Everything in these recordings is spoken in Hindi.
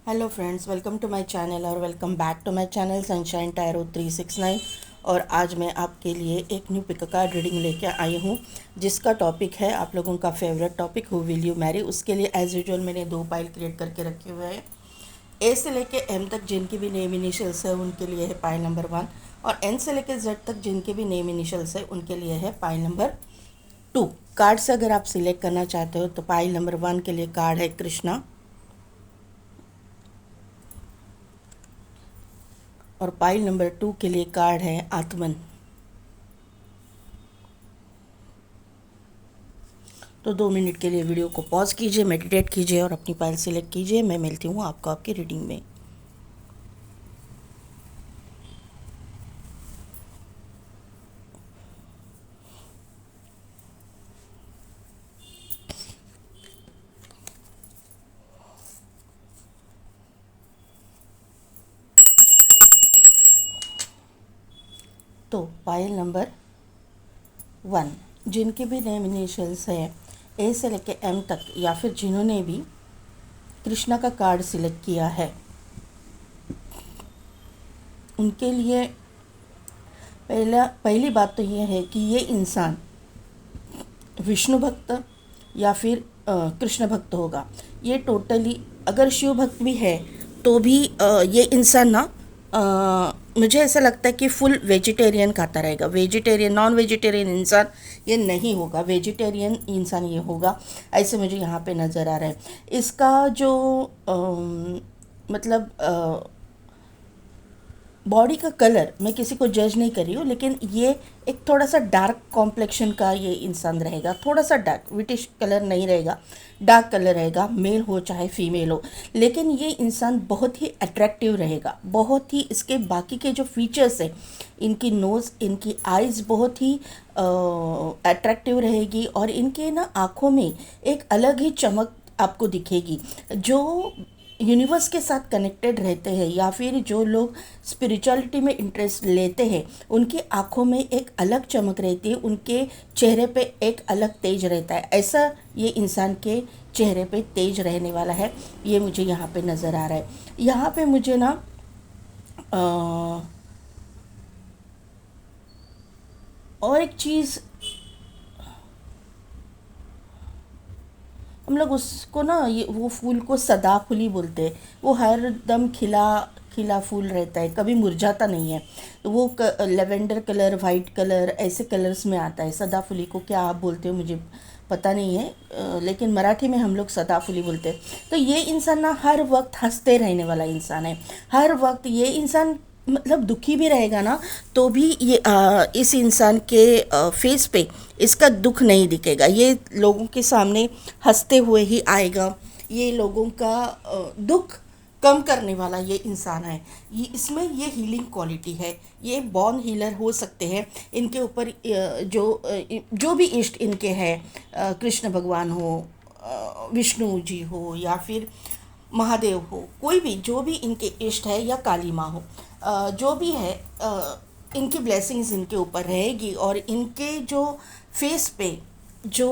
Hello friends, welcome to my channel और welcome back to my channel sunshine tarot 369। और आज मैं आपके लिए एक न्यू पिक कार्ड रीडिंग लेके आई हूँ, जिसका टॉपिक है आप लोगों का favourite topic, who will you Mary. उसके लिए एज यूजुअल मैंने दो पाइल क्रिएट करके रखे हुए हैं। ए से लेके एम तक जिनकी भी नेम इनिशियल्स है उनके लिए है पाइल नंबर 1, और एन से लेके जेड तक जिनके भी नेम इनिशियल्स है उनके लिए है पाइल नंबर 2। कार्ड से अगर आप सिलेक्ट करना चाहते हो तो पाइल नंबर 1 के लिए कार्ड है कृष्णा, और पाइल नंबर 2 के लिए कार्ड है आत्मन। तो 2 मिनट के लिए वीडियो को पॉज कीजिए, मेडिटेट कीजिए और अपनी पाइल सिलेक्ट कीजिए। मैं मिलती हूँ आपको आपकी रीडिंग में। तो पाइल नंबर 1, जिनके भी नेम इनिशियल्स है ए से लेके एम तक, या फिर जिन्होंने भी कृष्णा का कार्ड सिलेक्ट किया है, उनके लिए पहली बात तो ये है कि ये इंसान विष्णु भक्त या फिर कृष्ण भक्त होगा। ये टोटली, अगर शिव भक्त भी है तो भी ये इंसान ना, मुझे ऐसा लगता है कि फुल वेजिटेरियन खाता रहेगा। वेजिटेरियन, नॉन वेजिटेरियन इंसान ये नहीं होगा, वेजिटेरियन इंसान ये होगा, ऐसे मुझे यहाँ पे नज़र आ रहा है। इसका जो मतलब बॉडी का कलर, मैं किसी को जज नहीं कर रही हूँ, लेकिन ये एक थोड़ा सा डार्क कॉम्प्लेक्शन का ये इंसान रहेगा। थोड़ा सा डार्क, विटिश कलर नहीं रहेगा, डार्क कलर रहेगा, मेल हो चाहे फीमेल हो। लेकिन ये इंसान बहुत ही अट्रैक्टिव रहेगा, बहुत ही, इसके बाकी के जो फीचर्स है, इनकी नोज़, इनकी आइज़ बहुत ही अट्रैक्टिव रहेगी, और इनके ना आँखों में एक अलग ही चमक आपको दिखेगी। जो यूनिवर्स के साथ कनेक्टेड रहते हैं या फिर जो लोग स्पिरिचुअलिटी में इंटरेस्ट लेते हैं, उनकी आंखों में एक अलग चमक रहती है, उनके चेहरे पे एक अलग तेज रहता है। ऐसा ये इंसान के चेहरे पे तेज रहने वाला है, ये मुझे यहाँ पे नज़र आ रहा है। यहाँ पे मुझे ना और एक चीज़, हम लोग उसको ना, ये वो फूल को सदाफुली बोलते हैं। वो हर दम खिला खिला फूल रहता है, कभी मुरझाता नहीं है। तो वो लेवेंडर कलर, वाइट कलर, ऐसे कलर्स में आता है। सदाफुली को क्या आप बोलते हो मुझे पता नहीं है, लेकिन मराठी में हम लोग सदाफुली बोलते हैं। तो ये इंसान ना हर वक्त हंसते रहने वाला इंसान है। हर वक्त ये इंसान मतलब दुखी भी रहेगा ना, तो भी ये इस इंसान के फेस पे इसका दुख नहीं दिखेगा। ये लोगों के सामने हंसते हुए ही आएगा। ये लोगों का दुख कम करने वाला ये इंसान है। ये इसमें ये हीलिंग क्वालिटी है। ये बॉर्न हीलर हो सकते हैं। इनके ऊपर जो भी इष्ट इनके हैं, कृष्ण भगवान हो, विष्णु जी हो, या फिर महादेव हो, कोई भी जो भी इनके इष्ट है, या काली माँ हो, जो भी है, इनकी ब्लेसिंग्स इनके ऊपर रहेगी, और इनके जो फेस पे जो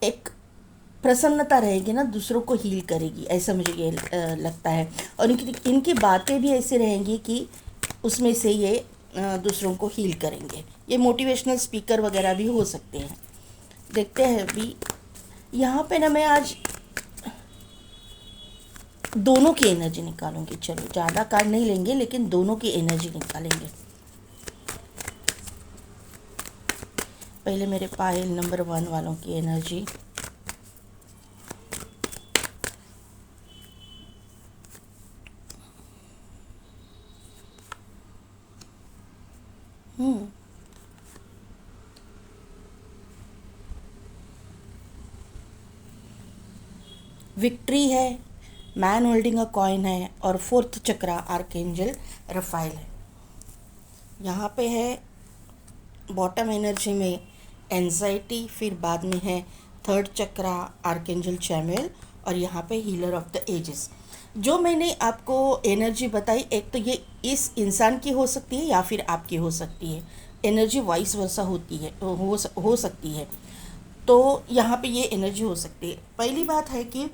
एक प्रसन्नता रहेगी ना, दूसरों को हील करेगी, ऐसा मुझे ये लगता है। और इनकी बातें भी ऐसी रहेंगी कि उसमें से ये दूसरों को हील करेंगे। ये मोटिवेशनल स्पीकर वगैरह भी हो सकते हैं। देखते हैं अभी यहाँ पे ना, मैं आज दोनों की एनर्जी निकालूंगी। चलो, ज़्यादा कार्ड नहीं लेंगे, लेकिन दोनों की एनर्जी निकालेंगे। पहले मेरे पायल नंबर 1 वालों की एनर्जी। विक्ट्री है, मैन होल्डिंग अ कॉइन है, और फोर्थ चक्रा आर्कएंजल रफाइल है। यहाँ पे है बॉटम एनर्जी में एंजाइटी, फिर बाद में है थर्ड चक्रा आर्कएंजल चैमुएल, और यहाँ पे हीलर ऑफ द एजेस। जो मैंने आपको एनर्जी बताई, एक तो ये इस इंसान की हो सकती है या फिर आपकी हो सकती है। एनर्जी वाइस वर्सा होती है, हो सकती है। तो यहाँ पे ये एनर्जी हो सकती है। पहली बात है कि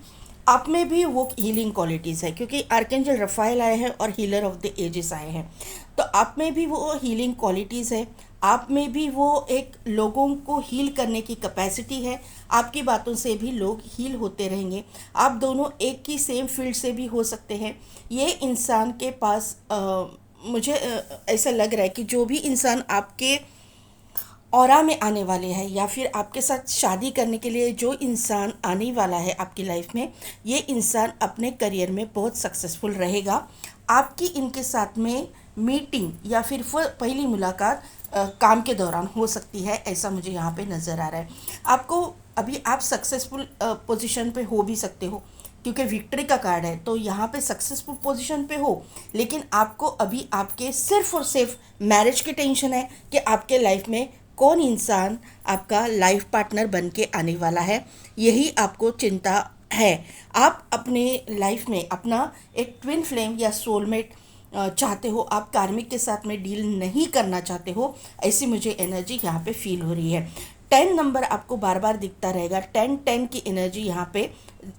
आप में भी वो हीलिंग क्वालिटीज़ है, क्योंकि आर्कएंजल रफाइल आए हैं और हीलर ऑफ द एजेस आए हैं। तो आप में भी वो हीलिंग क्वालिटीज़ है, आप में भी वो एक लोगों को हील करने की कैपेसिटी है। आपकी बातों से भी लोग हील होते रहेंगे। आप दोनों एक ही सेम फील्ड से भी हो सकते हैं। ये इंसान के पास मुझे ऐसा लग रहा है कि जो भी इंसान आपके ऑरा में आने वाले हैं, या फिर आपके साथ शादी करने के लिए जो इंसान आने वाला है आपकी लाइफ में, ये इंसान अपने करियर में बहुत सक्सेसफुल रहेगा। आपकी इनके साथ में मीटिंग या फिर पहली मुलाकात काम के दौरान हो सकती है, ऐसा मुझे यहाँ पे नज़र आ रहा है। आपको अभी आप सक्सेसफुल पोजीशन पे हो भी सकते हो, क्योंकि विक्ट्री का कार्ड है, तो यहाँ पे सक्सेसफुल पोजीशन पे हो, लेकिन आपको अभी आपके सिर्फ और सिर्फ मैरिज की टेंशन है कि आपके लाइफ में कौन इंसान आपका लाइफ पार्टनर बन के आने वाला है, यही आपको चिंता है। आप अपने लाइफ में अपना एक ट्विन फ्लेम या सोलमेट चाहते हो, आप कार्मिक के साथ में डील नहीं करना चाहते हो, ऐसी मुझे एनर्जी यहाँ पे फील हो रही है। 10 नंबर आपको बार बार दिखता रहेगा, 10 की एनर्जी यहाँ पे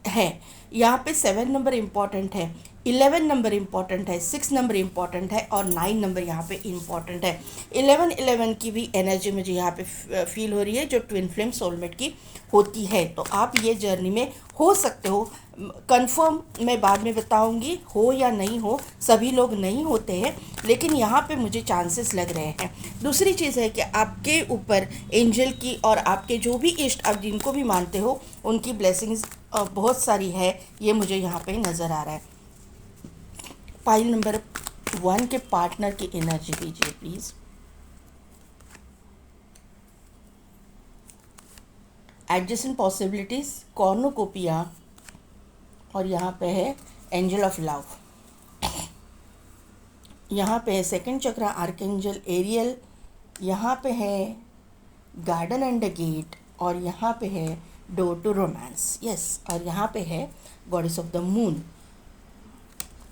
है। यहाँ पे 7 नंबर इम्पॉर्टेंट है, 11 नंबर इम्पॉर्टेंट है, 6 नंबर इम्पॉर्टेंट है और 9 नंबर यहाँ पे इम्पॉर्टेंट है। 11 की भी एनर्जी मुझे यहाँ पे फील हो रही है, जो ट्विन फ्लेम सोलमेट की होती है। तो आप ये जर्नी में हो सकते हो। कंफर्म मैं बाद में बताऊंगी हो या नहीं हो, सभी लोग नहीं होते हैं, लेकिन यहाँ पे मुझे चांसेस लग रहे हैं। दूसरी चीज़ है कि आपके ऊपर एंजल की और आपके जो भी इष्ट, आप जिनको भी मानते हो, उनकी ब्लेसिंग्स बहुत सारी है, ये मुझे यहाँ पे नज़र आ रहा है। फाइल नंबर 1 के पार्टनर की एनर्जी दीजिए प्लीज़। एडजेसेंट पॉसिबिलिटीज़, कॉर्नोकोपिया, और यहाँ पे है एंजल ऑफ लव। यहाँ पे है सेकंड चक्रा आर्कएंजल एरियल, यहाँ पे है गार्डन एंड द गेट, और यहाँ पे है डोर टू रोमांस। यस, और यहाँ पे है goddess of the moon,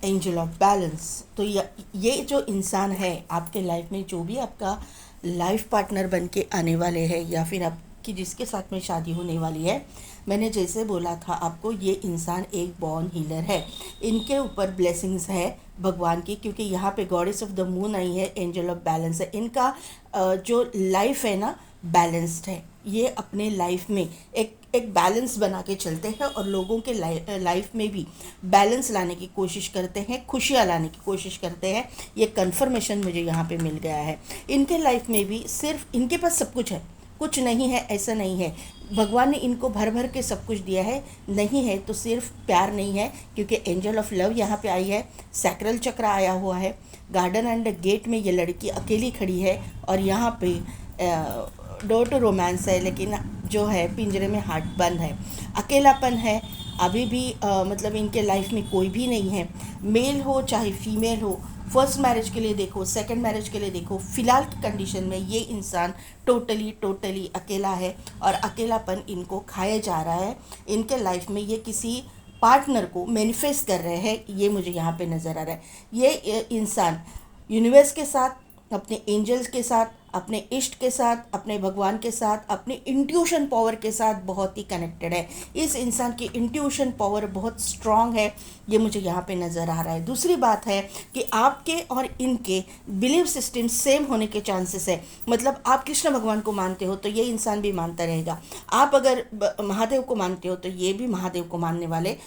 angel of balance. तो ये जो इंसान है आपके लाइफ में, जो भी आपका लाइफ पार्टनर बन के आने वाले हैं, या फिर आपकी जिसके साथ में शादी होने वाली है, मैंने जैसे बोला था आपको, ये इंसान एक बॉर्न हीलर है। इनके ऊपर ब्लेसिंग्स है भगवान की, क्योंकि यहाँ पे goddess of the moon I है, एंजल ऑफ बैलेंस है। इनका जो लाइफ है ना, बैलेंस्ड है। ये अपने लाइफ में एक बैलेंस बना के चलते हैं और लोगों के लाइफ में भी बैलेंस लाने की कोशिश करते हैं, खुशियाँ लाने की कोशिश करते हैं। ये कन्फर्मेशन मुझे यहाँ पे मिल गया है। इनके लाइफ में भी सिर्फ इनके पास सब कुछ है, कुछ नहीं है ऐसा नहीं है। भगवान ने इनको भर भर के सब कुछ दिया है। नहीं है तो सिर्फ प्यार नहीं है, क्योंकि एंजल ऑफ लव यहाँ पे आई है, सैक्रल चक्र आया हुआ है, गार्डन एंड गेट में ये लड़की अकेली खड़ी है, और यहाँ पे डोर टू रोमांस है, लेकिन जो है पिंजरे में हार्ट बंद है, अकेलापन है। अभी भी मतलब इनके लाइफ में कोई भी नहीं है, मेल हो चाहे फीमेल हो। फर्स्ट मैरिज के लिए देखो, सेकंड मैरिज के लिए देखो, फ़िलहाल की कंडीशन में ये इंसान टोटली अकेला है, और अकेलापन इनको खाया जा रहा है। इनके लाइफ में ये किसी पार्टनर को मैनिफेस्ट कर रहे हैं, ये मुझे यहाँ पे नज़र आ रहा है। ये इंसान यूनिवर्स के साथ, अपने एंजल्स के साथ, अपने इष्ट के साथ, अपने भगवान के साथ, अपने इंट्यूशन पावर के साथ बहुत ही कनेक्टेड है। इस इंसान की इंट्यूशन पावर बहुत स्ट्रांग है, ये मुझे यहाँ पे नज़र आ रहा है। दूसरी बात है कि आपके और इनके बिलीव सिस्टम सेम होने के चांसेस है। मतलब आप कृष्ण भगवान को मानते हो तो ये इंसान भी मानता रहेगा, आप अगर महादेव को मानते हो तो ये भी महादेव को मानने वाले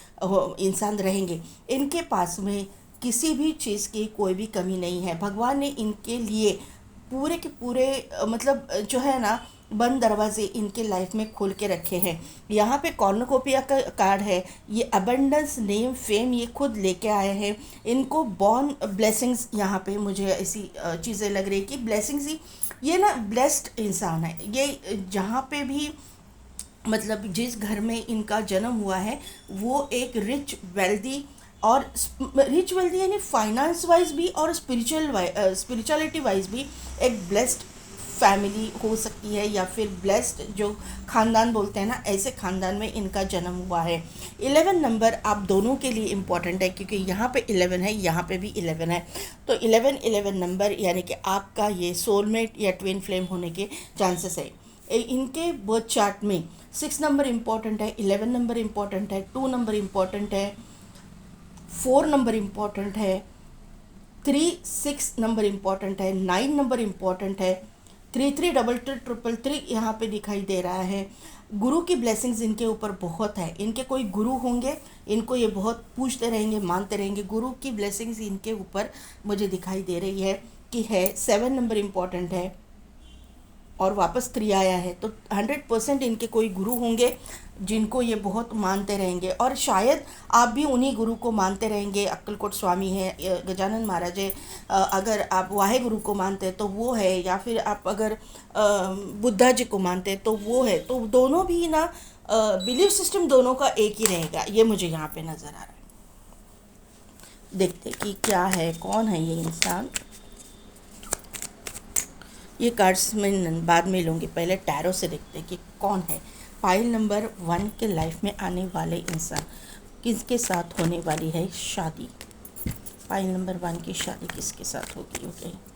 इंसान रहेंगे। इनके पास में किसी भी चीज़ की कोई भी कमी नहीं है। भगवान ने इनके लिए पूरे के पूरे मतलब जो है ना, बंद दरवाजे इनके लाइफ में खोल के रखे हैं। यहाँ पे कॉर्नोकोपिया का कार्ड है, ये अबंडेंस, नेम, फेम ये खुद लेके आए हैं। इनको बॉर्न ब्लेसिंग्स, यहाँ पे मुझे ऐसी चीज़ें लग रही कि ब्लेसिंग्स ही, ये ना ब्लेस्ड इंसान है। ये जहाँ पे भी मतलब जिस घर में इनका जन्म हुआ है, वो एक रिच वेल्दी, और रिच वेल्दी यानी फाइनेंस वाइज भी और स्पिरिचुअलिटी वाइज भी एक ब्लेस्ड फैमिली हो सकती है, या फिर ब्लेस्ड जो ख़ानदान बोलते हैं ना, ऐसे ख़ानदान में इनका जन्म हुआ है। 11 नंबर आप दोनों के लिए इम्पॉर्टेंट है, क्योंकि यहाँ पे 11 है, यहाँ पे भी 11 है। तो 11 नंबर यानी कि आपका ये सोलमेट या ट्विन फ्लेम होने के चांसेस है। इनके बर्थ चार्ट में 6 नंबर इम्पॉर्टेंट है, 11 नंबर इम्पॉर्टेंट है, 2 नंबर इम्पॉर्टेंट है, 4 नंबर इम्पॉर्टेंट है, 6 नंबर इम्पॉर्टेंट है, 9 नंबर इम्पॉर्टेंट है, 333333 यहाँ पे दिखाई दे रहा है। गुरु की ब्लेसिंग्स इनके ऊपर बहुत है। इनके कोई गुरु होंगे, इनको ये बहुत पूछते रहेंगे, मानते रहेंगे। गुरु की ब्लेसिंग्स इनके ऊपर मुझे दिखाई दे रही है कि है। 7 नंबर इम्पॉर्टेंट है और वापस 3 आया है, तो 100% इनके कोई गुरु होंगे जिनको ये बहुत मानते रहेंगे। और शायद आप भी उन्हीं गुरु को मानते रहेंगे। अक्कलकोट स्वामी है, गजानन महाराज है, अगर आप वाहे गुरु को मानते हैं तो वो है, या फिर आप अगर बुद्धा जी को मानते हैं तो वो है। तो दोनों भी ना बिलीफ सिस्टम दोनों का एक ही रहेगा, ये मुझे यहाँ पे नज़र आ रहा है। देखते कि क्या है, कौन है ये इंसान। ये कार्ड्स मैं बाद में लूँगी, पहले टैरो से देखते कि कौन है। पाइल नंबर 1 के लाइफ में आने वाले इंसान, किसके साथ होने वाली है शादी। पाइल नंबर 1 की शादी किसके साथ होगी। ओके,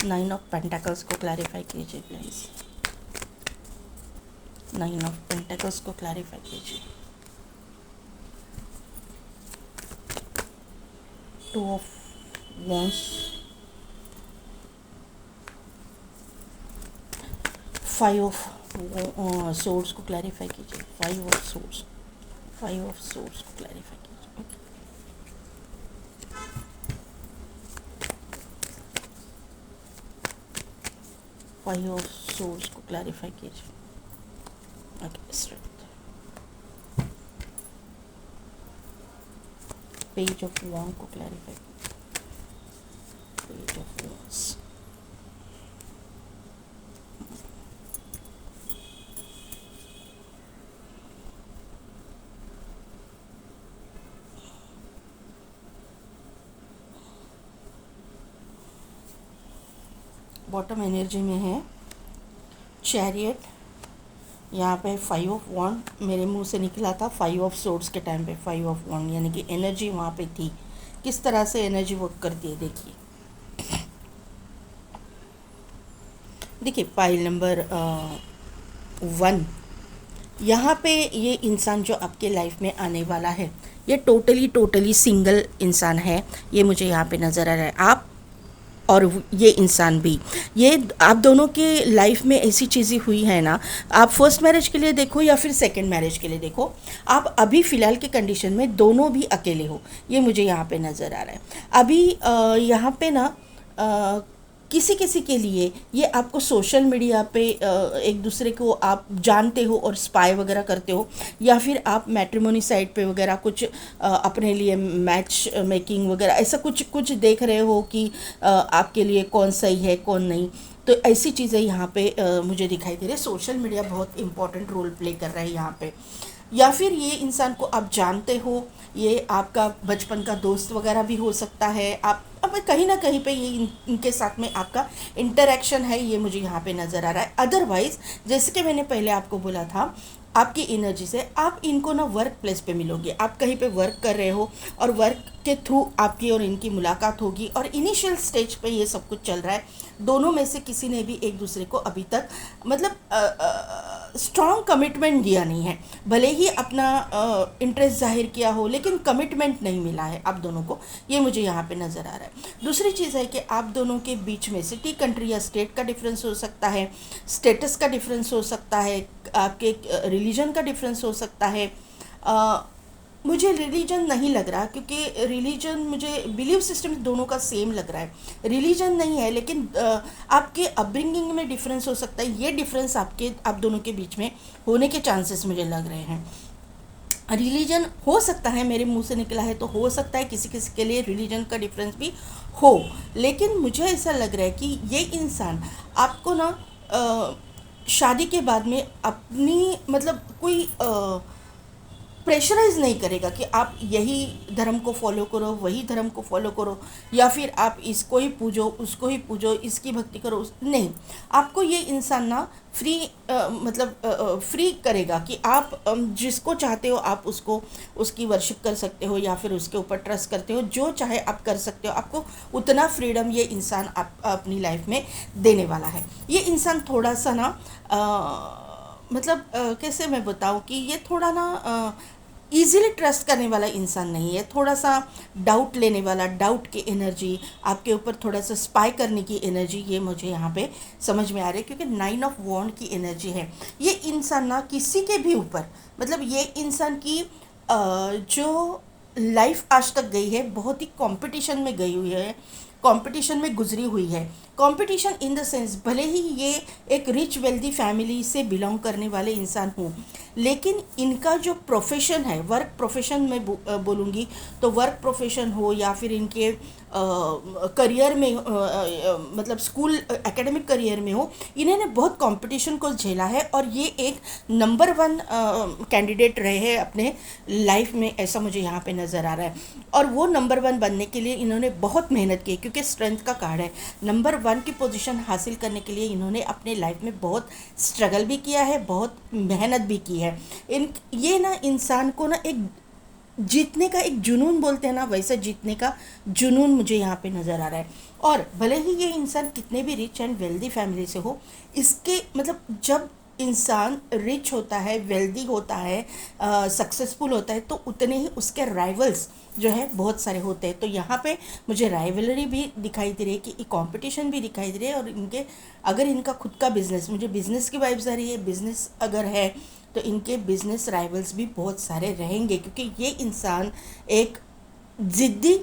नाइन ऑफ पेंटाकल्स को क्लैरिफाई कीजिए प्लीज़। 9 ऑफ पेंटाकल्स को क्लैरिफाई कीजिए। 2 ऑफ वॉन्ड्स, 5 ऑफ सोर्ड्स को क्लैरिफाई कीजिए। 5 ऑफ सोर्ड्स, 5 ऑफ सोर्ड्स को क्लैरिफाई कीजिए। ओके, 5 ऑफ सोर्ड्स को क्लैरिफाई कीजिए। Okay, straight. पेज ऑफ वॉन्ड को क्लैरिफाई कीजिए। Page of wands, bottom energy में है चैरियट। यहाँ पे 5 ऑफ वॉन्ड मेरे मुंह से निकला था 5 ऑफ सोर्ड्स के टाइम पे। 5 ऑफ वॉन्ड यानी कि एनर्जी वहाँ पे थी। किस तरह से एनर्जी वर्क करती है देखिए। देखिए पाइल नंबर 1, यहाँ पे ये इंसान जो आपके लाइफ में आने वाला है, ये टोटली सिंगल इंसान है। ये मुझे यहाँ पे नज़र आ रहा है। आप और ये इंसान भी, ये आप दोनों के लाइफ में ऐसी चीज़ें हुई है ना। आप फर्स्ट मैरिज के लिए देखो या फिर सेकंड मैरिज के लिए देखो, आप अभी फ़िलहाल के कंडीशन में दोनों भी अकेले हो, ये मुझे यहाँ पे नज़र आ रहा है। अभी यहाँ पे ना किसी किसी के लिए ये आपको सोशल मीडिया पे एक दूसरे को आप जानते हो और स्पाई वगैरह करते हो, या फिर आप मैट्रिमोनी साइट पे वगैरह कुछ अपने लिए मैच मेकिंग वगैरह ऐसा कुछ कुछ देख रहे हो कि आपके लिए कौन सही है कौन नहीं। तो ऐसी चीज़ें यहाँ पे मुझे दिखाई दे रही है। सोशल मीडिया बहुत इंपॉर्टेंट रोल प्ले कर रहा है यहाँ पे। या फिर ये इंसान को आप जानते हो, ये आपका बचपन का दोस्त वगैरह भी हो सकता है। आप अब कहीं ना कहीं पे ये इनके साथ में आपका इंटरेक्शन है, ये मुझे यहाँ पे नज़र आ रहा है। अदरवाइज़ जैसे कि मैंने पहले आपको बोला था, आपकी एनर्जी से आप इनको ना वर्क प्लेस पे मिलोगे। आप कहीं पे वर्क कर रहे हो और वर्क के थ्रू आपकी और इनकी मुलाकात होगी, और इनिशियल स्टेज पे ये सब कुछ चल रहा है। दोनों में से किसी ने भी एक दूसरे को अभी तक मतलब स्ट्रॉन्ग कमिटमेंट दिया नहीं है। भले ही अपना इंटरेस्ट जाहिर किया हो, लेकिन कमिटमेंट नहीं मिला है आप दोनों को, ये मुझे यहाँ पे नज़र आ रहा है। दूसरी चीज़ है कि आप दोनों के बीच में सिटी, कंट्री या स्टेट का डिफरेंस हो सकता है, स्टेटस का डिफरेंस हो सकता है, आपके रिलीजन का डिफरेंस हो सकता है। मुझे रिलीजन नहीं लग रहा, क्योंकि रिलीजन मुझे बिलीव सिस्टम दोनों का सेम लग रहा है। रिलीजन नहीं है, लेकिन आपके अपब्रिंगिंग में डिफरेंस हो सकता है। ये डिफरेंस आप दोनों के बीच में होने के चांसेस मुझे लग रहे हैं। रिलीजन हो सकता है, मेरे मुंह से निकला है तो हो सकता है किसी किसी के लिए रिलीजन का डिफरेंस भी हो, लेकिन मुझे ऐसा लग रहा है कि ये इंसान आपको ना शादी के बाद में अपनी मतलब कोई प्रेशराइज नहीं करेगा कि आप यही धर्म को फॉलो करो, वही धर्म को फॉलो करो, या फिर आप इसको ही पूजो, उसको ही पूजो, इसकी भक्ति करो, नहीं। आपको ये इंसान ना फ्री मतलब फ्री करेगा कि आप जिसको चाहते हो आप उसको उसकी वर्शिप कर सकते हो, या फिर उसके ऊपर ट्रस्ट करते हो, जो चाहे आप कर सकते हो। आपको उतना फ्रीडम ये इंसान आप अपनी लाइफ में देने वाला है। ये इंसान थोड़ा सा ना कैसे मैं बताऊँ कि ये थोड़ा ना ईज़िली ट्रस्ट करने वाला इंसान नहीं है। थोड़ा सा डाउट लेने वाला, डाउट की एनर्जी, आपके ऊपर थोड़ा सा स्पाई करने की एनर्जी, ये मुझे यहाँ पे समझ में आ रही है, क्योंकि 9 ऑफ वॉन्ड की एनर्जी है। ये इंसान ना किसी के भी ऊपर, मतलब ये इंसान की जो लाइफ आज तक गई है बहुत ही कंपटीशन में गई हुई है, कंपटीशन में गुजरी हुई है। कंपटीशन इन द सेंस, भले ही ये एक रिच वेल्दी फैमिली से बिलोंग करने वाले इंसान हूँ, लेकिन इनका जो प्रोफेशन है, वर्क प्रोफेशन में बोलूँगी तो वर्क प्रोफेशन हो या फिर इनके करियर में मतलब स्कूल एकेडमिक करियर में हो, इन्होंने बहुत कंपटीशन को झेला है और ये एक नंबर 1 कैंडिडेट रहे हैं अपने लाइफ में, ऐसा मुझे यहाँ पे नज़र आ रहा है। और वो नंबर 1 बनने के लिए इन्होंने बहुत मेहनत की, क्योंकि स्ट्रेंथ का कार्ड है। नंबर 1 की पोजीशन हासिल करने के लिए इन्होंने अपने लाइफ में बहुत स्ट्रगल भी किया है, बहुत मेहनत भी की है। ये ना इंसान को ना एक जीतने का एक जुनून बोलते हैं ना, वैसे जीतने का जुनून मुझे यहाँ पे नज़र आ रहा है। और भले ही ये इंसान कितने भी रिच एंड वेल्दी फैमिली से हो, इसके मतलब जब इंसान रिच होता है, वेल्दी होता है, सक्सेसफुल होता है, तो उतने ही उसके राइवल्स जो है बहुत सारे होते हैं। तो यहाँ पे मुझे राइवलरी भी दिखाई दे रही है कि कंपटीशन भी दिखाई दे रही है। और इनके अगर इनका खुद का बिजनेस, मुझे बिजनेस की वाइब्स आ रही है, बिजनेस अगर है तो इनके बिजनेस राइवल्स भी बहुत सारे रहेंगे, क्योंकि ये इंसान एक ज़िद्दी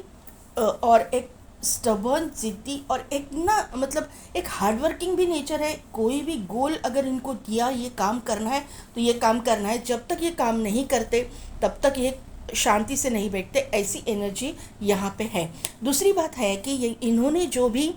और एक स्टबर्न, ज़िद्दी और एक ना मतलब एक हार्डवर्किंग भी नेचर है। कोई भी गोल अगर इनको दिया ये काम करना है तो ये काम करना है, जब तक ये काम नहीं करते तब तक ये शांति से नहीं बैठते, ऐसी एनर्जी यहाँ पे है। दूसरी बात है कि ये इन्होंने जो भी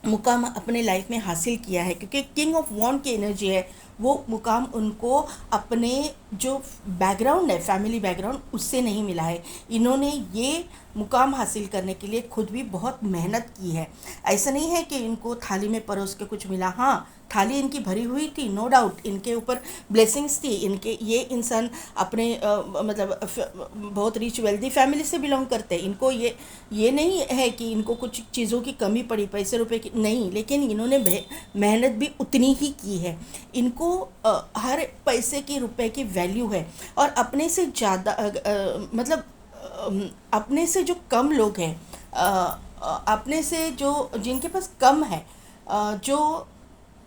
मुकाम अपने लाइफ में हासिल किया है, क्योंकि किंग ऑफ वॉन्ड की एनर्जी है, वो मुकाम उनको अपने जो बैकग्राउंड है, फैमिली बैकग्राउंड, उससे नहीं मिला है। इन्होंने ये मुकाम हासिल करने के लिए खुद भी बहुत मेहनत की है। ऐसा नहीं है कि इनको थाली में परोस के कुछ मिला। हाँ, थाली इनकी भरी हुई थी, नो डाउट, इनके ऊपर ब्लेसिंग्स थी। इनके ये इंसान अपने बहुत रिच वेल्दी फैमिली से बिलोंग करते हैं। इनको ये नहीं है कि इनको कुछ चीज़ों की कमी पड़ी, पैसे रुपए की नहीं, लेकिन इन्होंने मेहनत भी उतनी ही की है। इनको हर पैसे की रुपए की वैल्यू है। और अपने से ज़्यादा अपने से जो कम लोग हैं, अपने से जो जिनके पास कम है, जो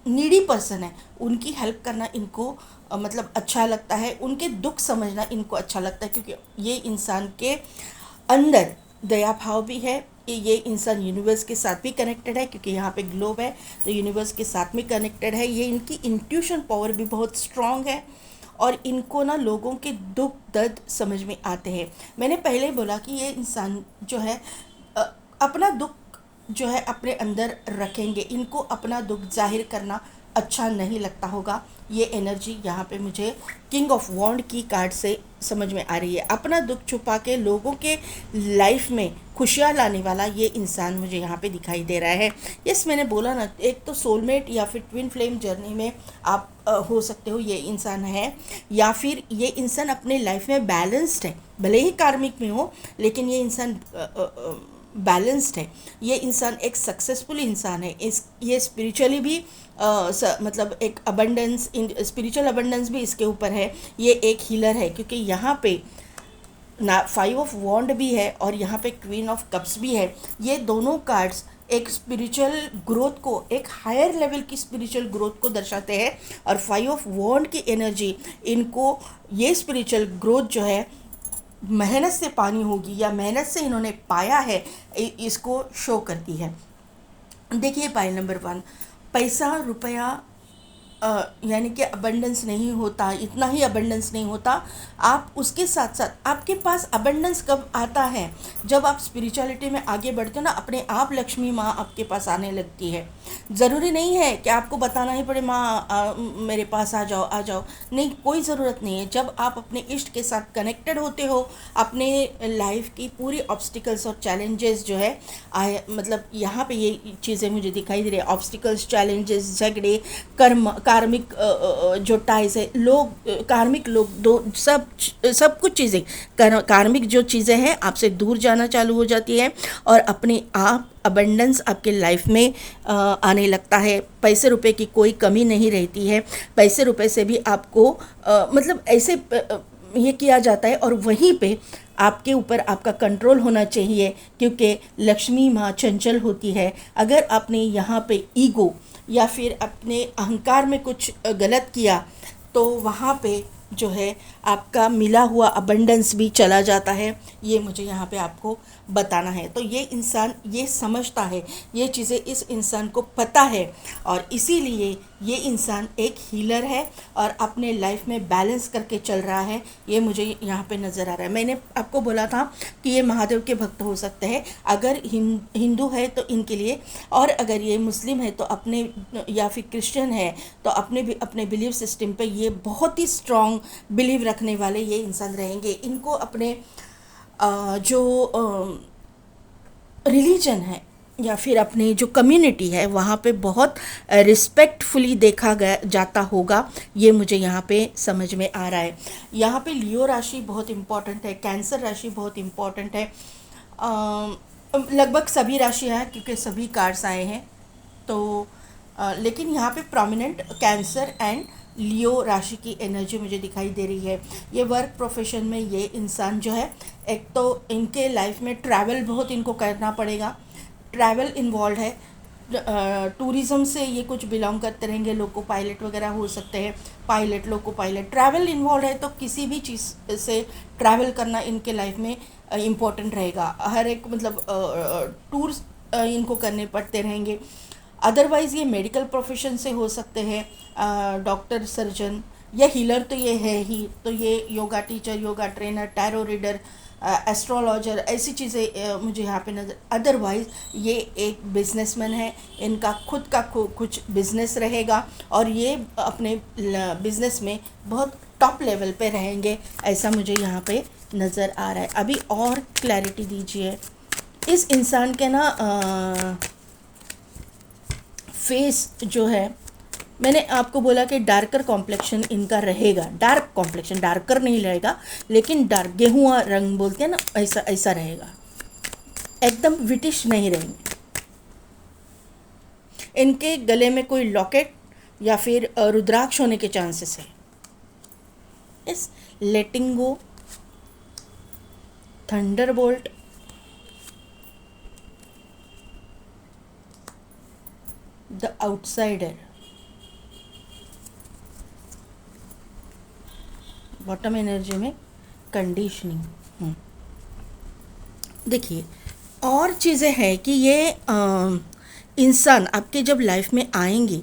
नीडी पर्सन है, उनकी हेल्प करना इनको मतलब अच्छा लगता है। उनके दुख समझना इनको अच्छा लगता है, क्योंकि ये इंसान के अंदर दया भाव भी है। ये इंसान यूनिवर्स के साथ भी कनेक्टेड है, क्योंकि यहाँ पे ग्लोब है तो यूनिवर्स के साथ भी कनेक्टेड है। ये इनकी इंट्यूशन पावर भी बहुत स्ट्रांग है और इनको ना लोगों के दुख दर्द समझ में आते हैं। मैंने पहले बोला कि ये इंसान जो है अपना दुख जो है अपने अंदर रखेंगे, इनको अपना दुख जाहिर करना अच्छा नहीं लगता होगा। ये एनर्जी यहाँ पे मुझे किंग ऑफ वॉन्ड की कार्ड से समझ में आ रही है। अपना दुख छुपा के लोगों के लाइफ में खुशियाँ लाने वाला ये इंसान मुझे यहाँ पे दिखाई दे रहा है। यस, मैंने बोला ना, एक तो सोलमेट या फिर ट्विन फ्लेम जर्नी में आप हो सकते हो, ये इंसान है। या फिर ये इंसान अपने लाइफ में बैलेंस्ड है, भले ही कार्मिक में हो, लेकिन ये इंसान बैलेंस्ड है। ये इंसान एक सक्सेसफुल इंसान है। ये स्पिरिचुअली भी मतलब एक अबंडेंस, स्पिरिचुअल अबंडेंस भी इसके ऊपर है। ये एक हीलर है, क्योंकि यहाँ पे ना 5 ऑफ वॉन्ड भी है और यहाँ पे क्वीन ऑफ कप्स भी है। ये दोनों कार्ड्स एक स्पिरिचुअल ग्रोथ को, एक हायर लेवल की स्पिरिचुअल ग्रोथ को दर्शाते हैं। और 5 ऑफ वॉन्ड की एनर्जी इनको ये स्पिरिचुअल ग्रोथ जो है मेहनत से पानी होगी या मेहनत से इन्होंने पाया है, इसको शो करती है। देखिए पाइल नंबर 1, पैसा रुपया यानी कि अबंडेंस नहीं होता, इतना ही अबंडेंस नहीं होता। आप उसके साथ साथ आपके पास अबंडेंस कब आता है, जब आप स्पिरिचुअलिटी में आगे बढ़ते हो ना, अपने आप लक्ष्मी माँ आपके पास आने लगती है। ज़रूरी नहीं है कि आपको बताना ही पड़े माँ मेरे पास आ जाओ आ जाओ, नहीं, कोई ज़रूरत नहीं है। जब आप अपने इष्ट के साथ कनेक्टेड होते हो, अपने लाइफ की पूरी ऑब्स्टिकल्स और चैलेंजेस जो है आए, मतलब यहाँ पे ये चीज़ें मुझे दिखाई दे रही है, ऑब्स्टिकल्स, चैलेंजेस, झगड़े, कार्मिक जो टाइज है, लोग, कार्मिक लोग, दो सब कुछ चीज़ें, कार्मिक जो चीज़ें हैं आपसे दूर जाना चालू हो जाती है, और अपने आप अबंडेंस आपके लाइफ में आने लगता है। पैसे रुपए की कोई कमी नहीं रहती है। पैसे रुपए से भी आपको मतलब ऐसे ये किया जाता है, और वहीं पे आपके ऊपर आपका कंट्रोल होना चाहिए, क्योंकि लक्ष्मी माँ चंचल होती है। अगर आपने यहाँ पे ईगो या फिर अपने अहंकार में कुछ गलत किया, तो वहाँ पे जो है आपका मिला हुआ अबंडेंस भी चला जाता है। ये मुझे यहाँ पे आपको बताना है। तो ये इंसान ये समझता है, ये चीज़ें इस इंसान को पता है, और इसीलिए ये इंसान एक हीलर है और अपने लाइफ में बैलेंस करके चल रहा है। ये मुझे यहाँ पे नज़र आ रहा है। मैंने आपको बोला था कि ये महादेव के भक्त हो सकते हैं, अगर हिंदू है तो इनके लिए, और अगर ये मुस्लिम है तो अपने, या फिर क्रिश्चियन है तो अपने बिलीव सिस्टम पे ये बहुत ही स्ट्रॉन्ग बिलीव रखने वाले ये इंसान रहेंगे। इनको अपने जो रिलीजन है या फिर अपनी जो कम्युनिटी है वहाँ पे बहुत रिस्पेक्टफुली देखा गया जाता होगा, ये मुझे यहाँ पे समझ में आ रहा है। यहाँ पे लियो राशि बहुत इम्पॉर्टेंट है, कैंसर राशि बहुत इम्पॉर्टेंट है, लगभग सभी राशियाँ हैं क्योंकि सभी कार्ड्स आए हैं। तो लेकिन यहाँ पे प्रोमिनेंट कैंसर एंड लियो राशि की एनर्जी मुझे दिखाई दे रही है। ये वर्क प्रोफेशन में ये इंसान जो है, एक तो इनके लाइफ में ट्रैवल बहुत इनको करना पड़ेगा, ट्रैवल इन्वॉल्व है। टूरिज़्म से ये कुछ बिलोंग करते रहेंगे, लोको पायलट वगैरह हो सकते हैं, pilot, loco pilot, travel involve है। तो किसी भी चीज़ से ट्रैवल करना इनके लाइफ में इम्पोर्टेंट रहेगा। हर एक मतलब टूर्स इनको करने पड़ते रहेंगे। अदरवाइज़ ये मेडिकल प्रोफेशन से हो सकते हैं, डॉक्टर, सर्जन या हीलर तो ये है ही। तो ये yoga teacher, yoga trainer, tarot reader, astrologer, ऐसी चीज़ें मुझे यहाँ पे नज़र। अदरवाइज़ ये एक बिजनेसमैन है, इनका खुद का कुछ बिजनेस रहेगा और ये अपने बिजनेस में बहुत टॉप लेवल पे रहेंगे, ऐसा मुझे यहाँ पे नज़र आ रहा है। अभी और क्लैरिटी दीजिए। इस इंसान के ना फेस जो है, मैंने आपको बोला कि डार्कर कॉम्प्लेक्शन इनका रहेगा, डार्क कॉम्प्लेक्शन, डार्कर नहीं रहेगा लेकिन डार्क, गेहुआ रंग बोलते हैं ना, ऐसा ऐसा रहेगा, एकदम विटिश नहीं रहेंगे। इनके गले में कोई लॉकेट या फिर रुद्राक्ष होने के चांसेस है। इस letting go, thunderbolt, the outsider, bottom energy में कंडीशनिंग। देखिए और चीज़ें हैं कि ये इंसान आपके जब लाइफ में आएंगे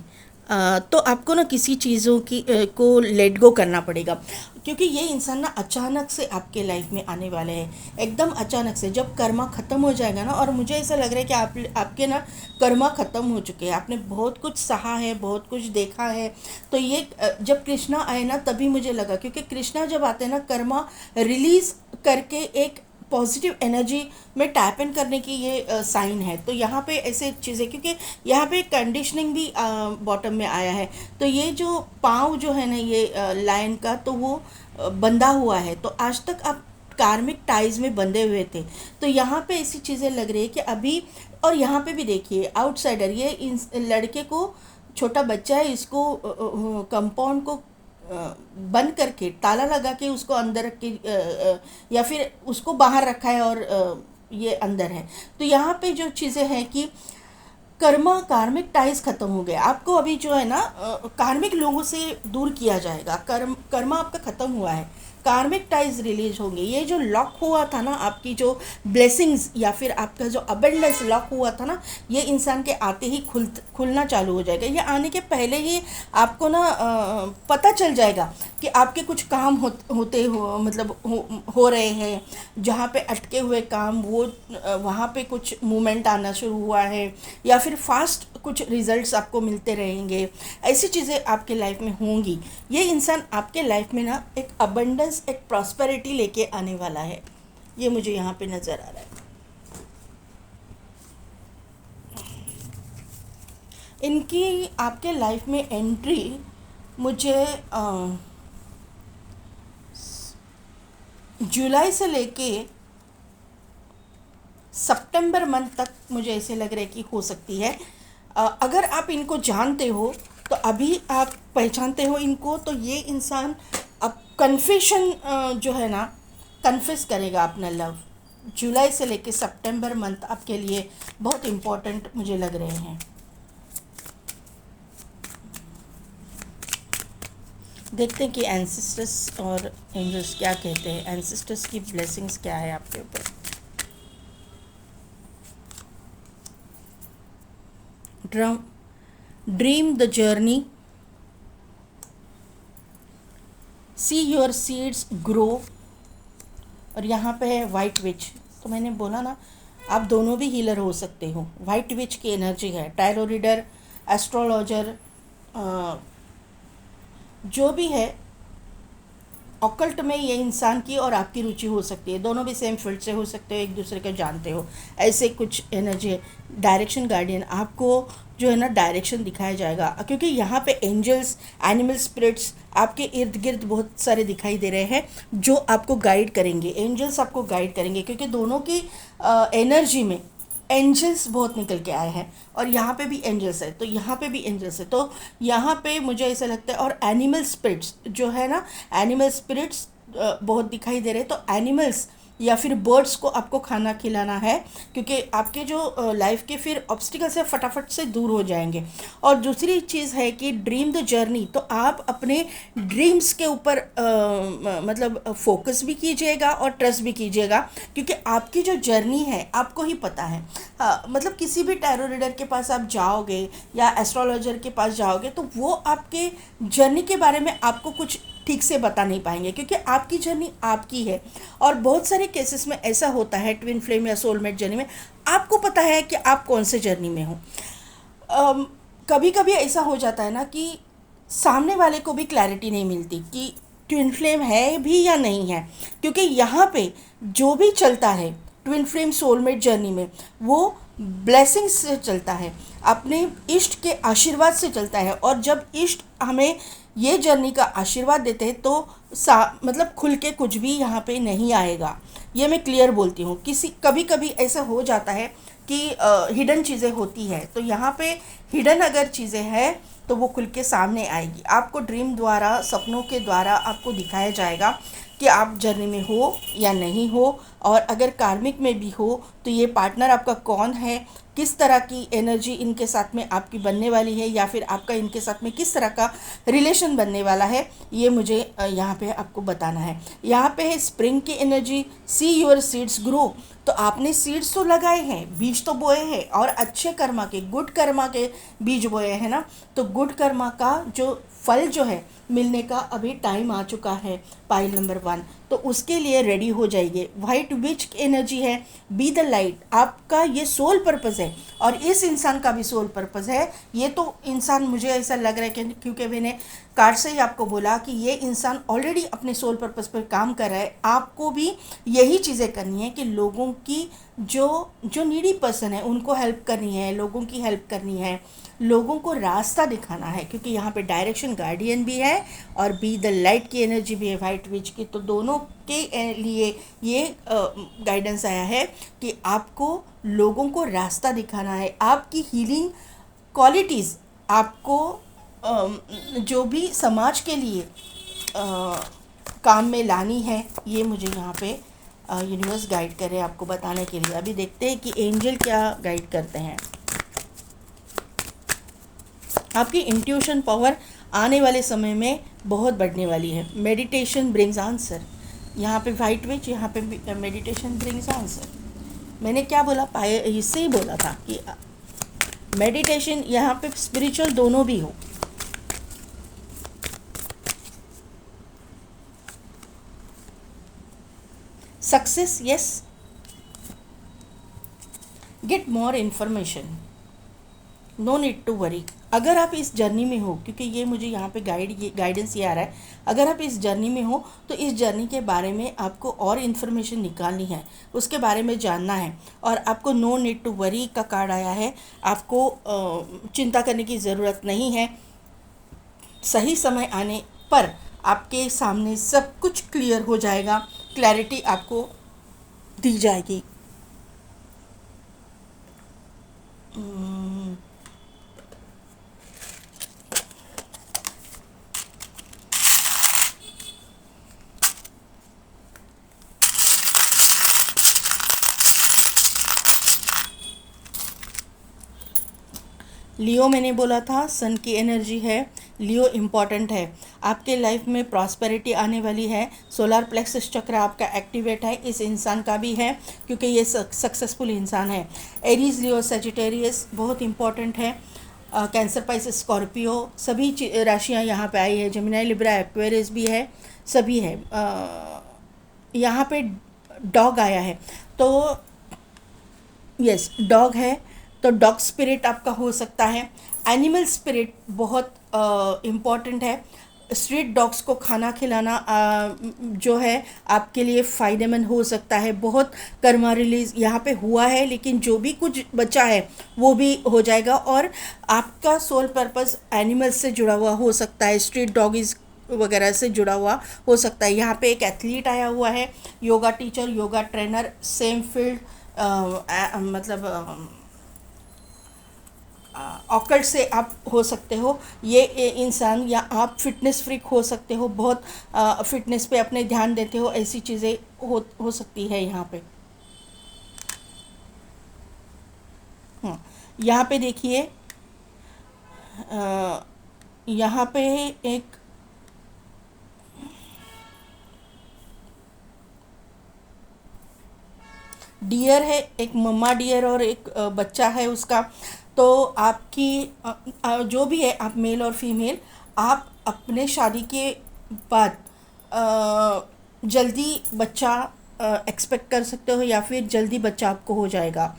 तो आपको ना किसी चीज़ों की को लेट गो करना पड़ेगा, क्योंकि ये इंसान ना अचानक से आपके लाइफ में आने वाले हैं, एकदम अचानक से। जब कर्मा ख़त्म हो जाएगा ना, और मुझे ऐसा लग रहा है कि आपके ना कर्मा ख़त्म हो चुके हैं, आपने बहुत कुछ सहा है, बहुत कुछ देखा है। तो ये जब कृष्णा आए ना तभी मुझे लगा, क्योंकि कृष्णा जब आते हैं ना, कर्मा रिलीज़ करके एक पॉजिटिव एनर्जी में टैप इन करने की ये साइन है। तो यहाँ पे ऐसे चीज़ें, क्योंकि यहाँ पे कंडीशनिंग भी बॉटम में आया है। तो ये जो पाँव जो है ना ये लायन का, तो वो बंधा हुआ है। तो आज तक आप कार्मिक टाइज में बंधे हुए थे। तो यहाँ पे ऐसी चीज़ें लग रही है कि अभी, और यहाँ पे भी देखिए आउटसाइडर, ये लड़के को, छोटा बच्चा है, इसको कंपाउंड को बंद करके, ताला लगा के उसको अंदर रख के या फिर उसको बाहर रखा है और ये अंदर है। तो यहाँ पे जो चीज़ें हैं कि कार्मिक टाइज ख़त्म हो गया। आपको अभी जो है ना कार्मिक लोगों से दूर किया जाएगा। कर्मा आपका ख़त्म हुआ है, कार्मिक टाइज रिलीज होंगे। ये जो लॉक हुआ था ना, आपकी जो ब्लेसिंग्स या फिर आपका जो अबेंडेंस लॉक हुआ था ना, ये इंसान के आते ही खुलना चालू हो जाएगा। ये आने के पहले ही आपको ना पता चल जाएगा कि आपके कुछ काम होते हो, मतलब हो रहे हैं, जहाँ पे अटके हुए काम वो वहाँ पे कुछ मूवमेंट आना शुरू हुआ है, या फिर फास्ट कुछ रिजल्ट्स आपको मिलते रहेंगे। ऐसी चीज़ें आपके लाइफ में होंगी। ये इंसान आपके लाइफ में ना एक अबंडेंस, एक प्रॉस्पेरिटी लेके आने वाला है। ये मुझे यहाँ पे नज़र आ रहा है। इनकी आपके लाइफ में एंट्री मुझे जुलाई से लेके सितंबर मंथ तक मुझे ऐसे लग रहा है कि हो सकती है। अगर आप इनको जानते हो तो अभी आप पहचानते हो इनको, तो ये इंसान अब कन्फेशन जो है ना, कन्फेस करेगा अपना लव। जुलाई से लेके सितंबर मंथ आपके लिए बहुत इम्पोर्टेंट मुझे लग रहे हैं। देखते हैं कि एंसेस्टर्स और एंजल्स क्या कहते हैं, एंसेस्टर्स की ब्लेसिंग्स क्या है आपके ऊपर। Dream the journey, see your seeds grow, और यहाँ पे है वाइट विच। तो मैंने बोला ना, आप दोनों भी हीलर हो सकते हो। वाइट विच की एनर्जी है, टैरो रीडर, एस्ट्रोलॉजर, जो भी है ऑकल्ट में ये इंसान की और आपकी रुचि हो सकती है। दोनों भी सेम फील्ड से हो सकते हो, एक दूसरे को जानते हो, ऐसे कुछ एनर्जी है। डायरेक्शन गार्डियन, आपको जो है ना डायरेक्शन दिखाया जाएगा, क्योंकि यहाँ पे एंजल्स, एनिमल स्पिरिट्स आपके इर्द गिर्द बहुत सारे दिखाई दे रहे हैं जो आपको गाइड करेंगे। एंजल्स आपको गाइड करेंगे, क्योंकि दोनों की एनर्जी में एंजल्स बहुत निकल के आए हैं, और यहाँ पे भी एंजल्स है, तो यहाँ पे भी एंजल्स है, तो यहाँ पे मुझे ऐसा लगता है। और एनिमल स्पिरिट्स जो है ना, एनिमल स्पिरिट्स बहुत दिखाई दे रहे हैं। तो एनिमल्स या फिर बर्ड्स को आपको खाना खिलाना है, क्योंकि आपके जो लाइफ के फिर ऑब्स्टिकल्स है फटाफट से दूर हो जाएंगे। और दूसरी चीज़ है कि ड्रीम द जर्नी, तो आप अपने ड्रीम्स के ऊपर मतलब फोकस भी कीजिएगा और ट्रस्ट भी कीजिएगा, क्योंकि आपकी जो जर्नी है आपको ही पता है। मतलब किसी भी टैरो रीडर के पास आप जाओगे या एस्ट्रोलॉजर के पास जाओगे, तो वो आपके जर्नी के बारे में आपको कुछ ठीक से बता नहीं पाएंगे, क्योंकि आपकी जर्नी आपकी है। और बहुत सारे केसेस में ऐसा होता है ट्विन फ्लेम या सोलमेट जर्नी में, आपको पता है कि आप कौन से जर्नी में हो। कभी कभी ऐसा हो जाता है ना कि सामने वाले को भी क्लैरिटी नहीं मिलती कि ट्विन फ्लेम है भी या नहीं है, क्योंकि यहाँ पे जो भी चलता है ट्विन फ्लेम सोलमेट जर्नी में, वो ब्लेसिंग्स से चलता है, अपने इष्ट के आशीर्वाद से चलता है। और जब इष्ट हमें ये जर्नी का आशीर्वाद देते हैं, तो मतलब खुल के कुछ भी यहाँ पे नहीं आएगा। ये मैं क्लियर बोलती हूँ। कभी कभी ऐसा हो जाता है कि हिडन चीज़ें होती है, तो यहाँ पे हिडन अगर चीज़ें हैं तो वो खुल के सामने आएगी। आपको ड्रीम द्वारा, सपनों के द्वारा आपको दिखाया जाएगा कि आप जर्नी में हो या नहीं हो, और अगर कार्मिक में भी हो तो ये पार्टनर आपका कौन है, किस तरह की एनर्जी इनके साथ में आपकी बनने वाली है, या फिर आपका इनके साथ में किस तरह का रिलेशन बनने वाला है, ये मुझे यहाँ पे आपको बताना है। यहाँ पे है स्प्रिंग की energy, see your seeds grow. तो आपने सीड्स तो लगाए हैं, बीज तो बोए हैं, और अच्छे कर्मा के, गुड कर्मा के बीज बोए हैं ना, तो गुड कर्मा का जो फल जो है मिलने का अभी टाइम आ चुका है, पाइल नंबर 1, तो उसके लिए रेडी हो जाइए। वाइट विच की एनर्जी है, बी द लाइट, आपका ये सोल पर्पस है, और इस इंसान का भी सोल पर्पस है। ये तो इंसान, मुझे ऐसा लग रहा है कि क्योंकि मैंने कार्ड से ही आपको बोला कि ये इंसान ऑलरेडी अपने सोल पर्पस पर काम कर रहा है। आपको भी यही चीज़ें करनी है कि लोगों की जो नीडी पर्सन है उनको हेल्प करनी है, लोगों की हेल्प करनी है, लोगों को रास्ता दिखाना है, क्योंकि यहाँ पे डायरेक्शन गार्डियन भी है और बी द लाइट की एनर्जी भी है, वाइट विच की। तो दोनों के लिए ये गाइडेंस आया है कि आपको लोगों को रास्ता दिखाना है। आपकी हीलिंग क्वालिटीज़ आपको जो भी समाज के लिए काम में लानी है, ये मुझे यहाँ पे यूनिवर्स गाइड कर रहे हैं आपको बताने के लिए। अभी देखते हैं कि एंजल क्या गाइड करते हैं। आपकी इंट्यूशन पावर आने वाले समय में बहुत बढ़ने वाली है। Meditation brings answer. यहाँ पे वाइट विच, यहाँ पे मेडिटेशन ब्रिंग्स आंसर। मैंने क्या बोला, पाए इससे ही बोला था कि मेडिटेशन यहाँ पे स्पिरिचुअल दोनों भी हो। Success, yes, get more information, no need to worry. अगर आप इस जर्नी में हो, क्योंकि ये मुझे यहाँ पे गाइडेंस ये आ रहा है, अगर आप इस जर्नी में हो तो इस जर्नी के बारे में आपको और इन्फॉर्मेशन निकालनी है, उसके बारे में जानना है। और आपको नो नीड टू वरी का कार्ड आया है, आपको चिंता करने की ज़रूरत नहीं है। सही समय आने पर आपके सामने सब कुछ क्लियर हो जाएगा, क्लैरिटी आपको दी जाएगी। लियो मैंने बोला था, सन की एनर्जी है, लियो इम्पॉर्टेंट है। आपके लाइफ में प्रॉस्पेरिटी आने वाली है। सोलर प्लेक्सस चक्र आपका एक्टिवेट है, इस इंसान का भी है क्योंकि ये सक्सेसफुल इंसान है। एरीज, लियो, सेजिटेरियस बहुत इम्पॉर्टेंट है। कैंसर, पाइसेस, स्कॉर्पियो सभी राशियाँ यहाँ पे आई है। जेमिनी, लिब्रा, एक्वेरियस भी है, सभी है। यहाँ पे डॉग आया है, तो यस डॉग है, तो डॉग स्पिरिट आपका हो सकता है। एनिमल स्पिरिट बहुत इम्पॉर्टेंट है। स्ट्रीट डॉग्स को खाना खिलाना जो है आपके लिए फ़ायदेमंद हो सकता है। बहुत कर्मा रिलीज़ यहाँ पे हुआ है, लेकिन जो भी कुछ बचा है वो भी हो जाएगा। और आपका सोल पर्पस एनिमल्स से जुड़ा हुआ हो सकता है, स्ट्रीट डॉगीज़ वगैरह से जुड़ा हुआ हो सकता है। यहाँ पे एक एथलीट आया हुआ है, yoga teacher, yoga trainer, same field, मतलब ऑकल्ट से आप हो सकते हो ये इंसान, या आप फिटनेस फ्रीक हो सकते हो, बहुत फिटनेस पे अपने ध्यान देते हो, ऐसी चीज़ें हो सकती है यहाँ पे। यहाँ पे देखिए, यहाँ पे एक डियर है, एक मम्मा डियर और एक बच्चा है उसका। तो आपकी जो भी है, आप मेल और फीमेल, आप अपने शादी के बाद जल्दी बच्चा एक्सपेक्ट कर सकते हो, या फिर जल्दी बच्चा आपको हो जाएगा,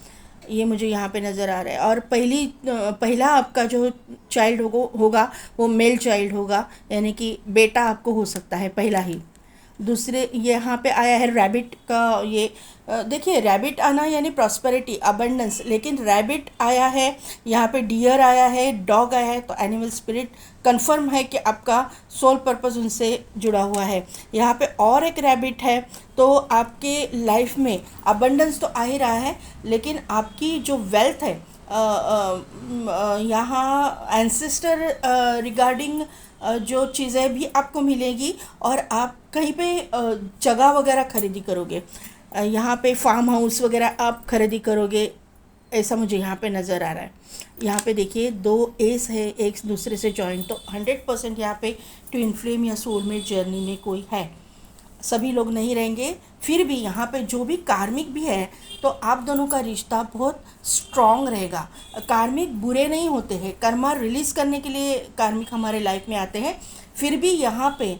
ये मुझे यहाँ पे नज़र आ रहा है। और पहला आपका जो चाइल्ड होगा वो मेल चाइल्ड होगा, यानी कि बेटा आपको हो सकता है पहला ही। दूसरे यहाँ पे आया है रैबिट का, ये देखिए रैबिट आना यानी प्रॉस्पेरिटी, अबंडेंस, लेकिन रैबिट आया है, यहाँ पे डियर आया है, डॉग आया है, तो एनिमल स्पिरिट कंफर्म है कि आपका सोल पर्पस उनसे जुड़ा हुआ है। यहाँ पे और एक रैबिट है, तो आपके लाइफ में अबंडेंस तो आ ही रहा है, लेकिन आपकी जो वेल्थ है यहाँ एंसेस्टर रिगार्डिंग जो चीज़ें भी आपको मिलेगी, और आप कहीं पे जगह वगैरह खरीदी करोगे, यहाँ पे फार्म हाउस वगैरह आप खरीदी करोगे, ऐसा मुझे यहाँ पे नज़र आ रहा है। यहाँ पे देखिए दो एस है एक दूसरे से जॉइंट, तो 100% यहाँ पे ट्विन फ्लेम या सोलमेट जर्नी में कोई है। सभी लोग नहीं रहेंगे, फिर भी यहाँ पे जो भी कार्मिक भी है, तो आप दोनों का रिश्ता बहुत स्ट्रॉन्ग रहेगा। कार्मिक बुरे नहीं होते हैं, कर्मा रिलीज़ करने के लिए कार्मिक हमारे लाइफ में आते हैं, फिर भी यहाँ पे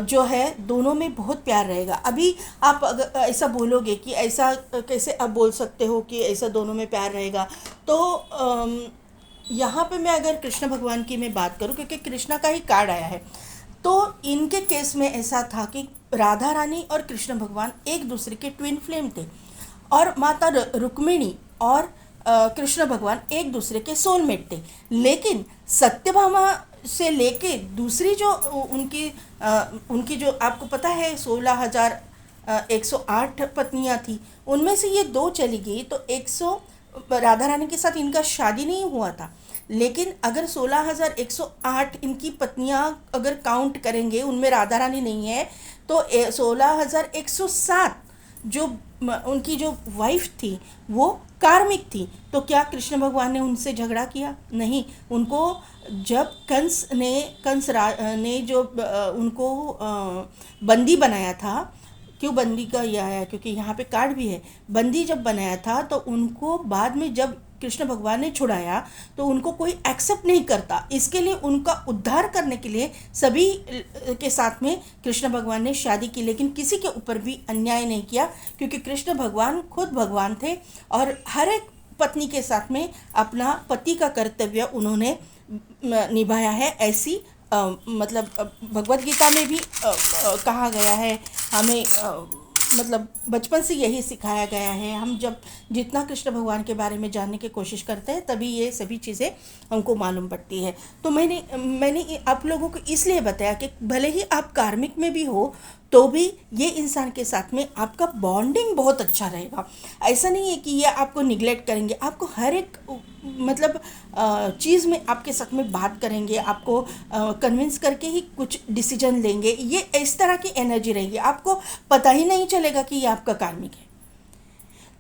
जो है दोनों में बहुत प्यार रहेगा। अभी आप अगर ऐसा बोलोगे कि ऐसा कैसे आप बोल सकते हो कि ऐसा दोनों में प्यार रहेगा, तो यहाँ पे मैं अगर कृष्ण भगवान की मैं बात करूँ, क्योंकि कृष्णा का ही कार्ड आया है, तो इनके केस में ऐसा था कि राधा रानी और कृष्ण भगवान एक दूसरे के ट्विन फ्लेम थे, और माता रुक्मिणी और कृष्ण भगवान एक दूसरे के सोलमेट थे। लेकिन सत्यभामा से लेके दूसरी जो उनकी जो आपको पता है 16,108 पत्नियां थी, उनमें से ये दो चली गई, तो 100 राधा रानी के साथ इनका शादी नहीं हुआ था। लेकिन अगर 16,108 इनकी पत्नियां अगर काउंट करेंगे, उनमें राधा रानी नहीं है, तो 16,107 जो उनकी जो वाइफ थी वो कार्मिक थी। तो क्या कृष्ण भगवान ने उनसे झगड़ा किया? नहीं। उनको जब कंस ने जो उनको बंदी बनाया था, क्यों बंदी का ये आया, क्योंकि यहाँ पे कार्ड भी है। बंदी जब बनाया था तो उनको बाद में जब कृष्ण भगवान ने छुड़ाया तो उनको कोई एक्सेप्ट नहीं करता, इसके लिए उनका उद्धार करने के लिए सभी के साथ में कृष्ण भगवान ने शादी की, लेकिन किसी के ऊपर भी अन्याय नहीं किया, क्योंकि कृष्ण भगवान खुद भगवान थे और हर एक पत्नी के साथ में अपना पति का कर्तव्य उन्होंने निभाया है। ऐसी मतलब भगवत गीता में भी कहा गया है हमें, मतलब बचपन से यही सिखाया गया है। हम जब जितना कृष्ण भगवान के बारे में जानने की कोशिश करते हैं तभी ये सभी चीज़ें हमको मालूम पड़ती है। तो मैंने आप लोगों को इसलिए बताया कि भले ही आप कार्मिक में भी हो तो भी ये इंसान के साथ में आपका बॉन्डिंग बहुत अच्छा रहेगा। ऐसा नहीं है कि ये आपको निगलेक्ट करेंगे, आपको हर एक मतलब चीज़ में आपके साथ में बात करेंगे, आपको कन्विंस करके ही कुछ डिसीजन लेंगे। ये इस तरह की एनर्जी रहेगी, आपको पता ही नहीं चलेगा कि ये आपका कार्मिक है।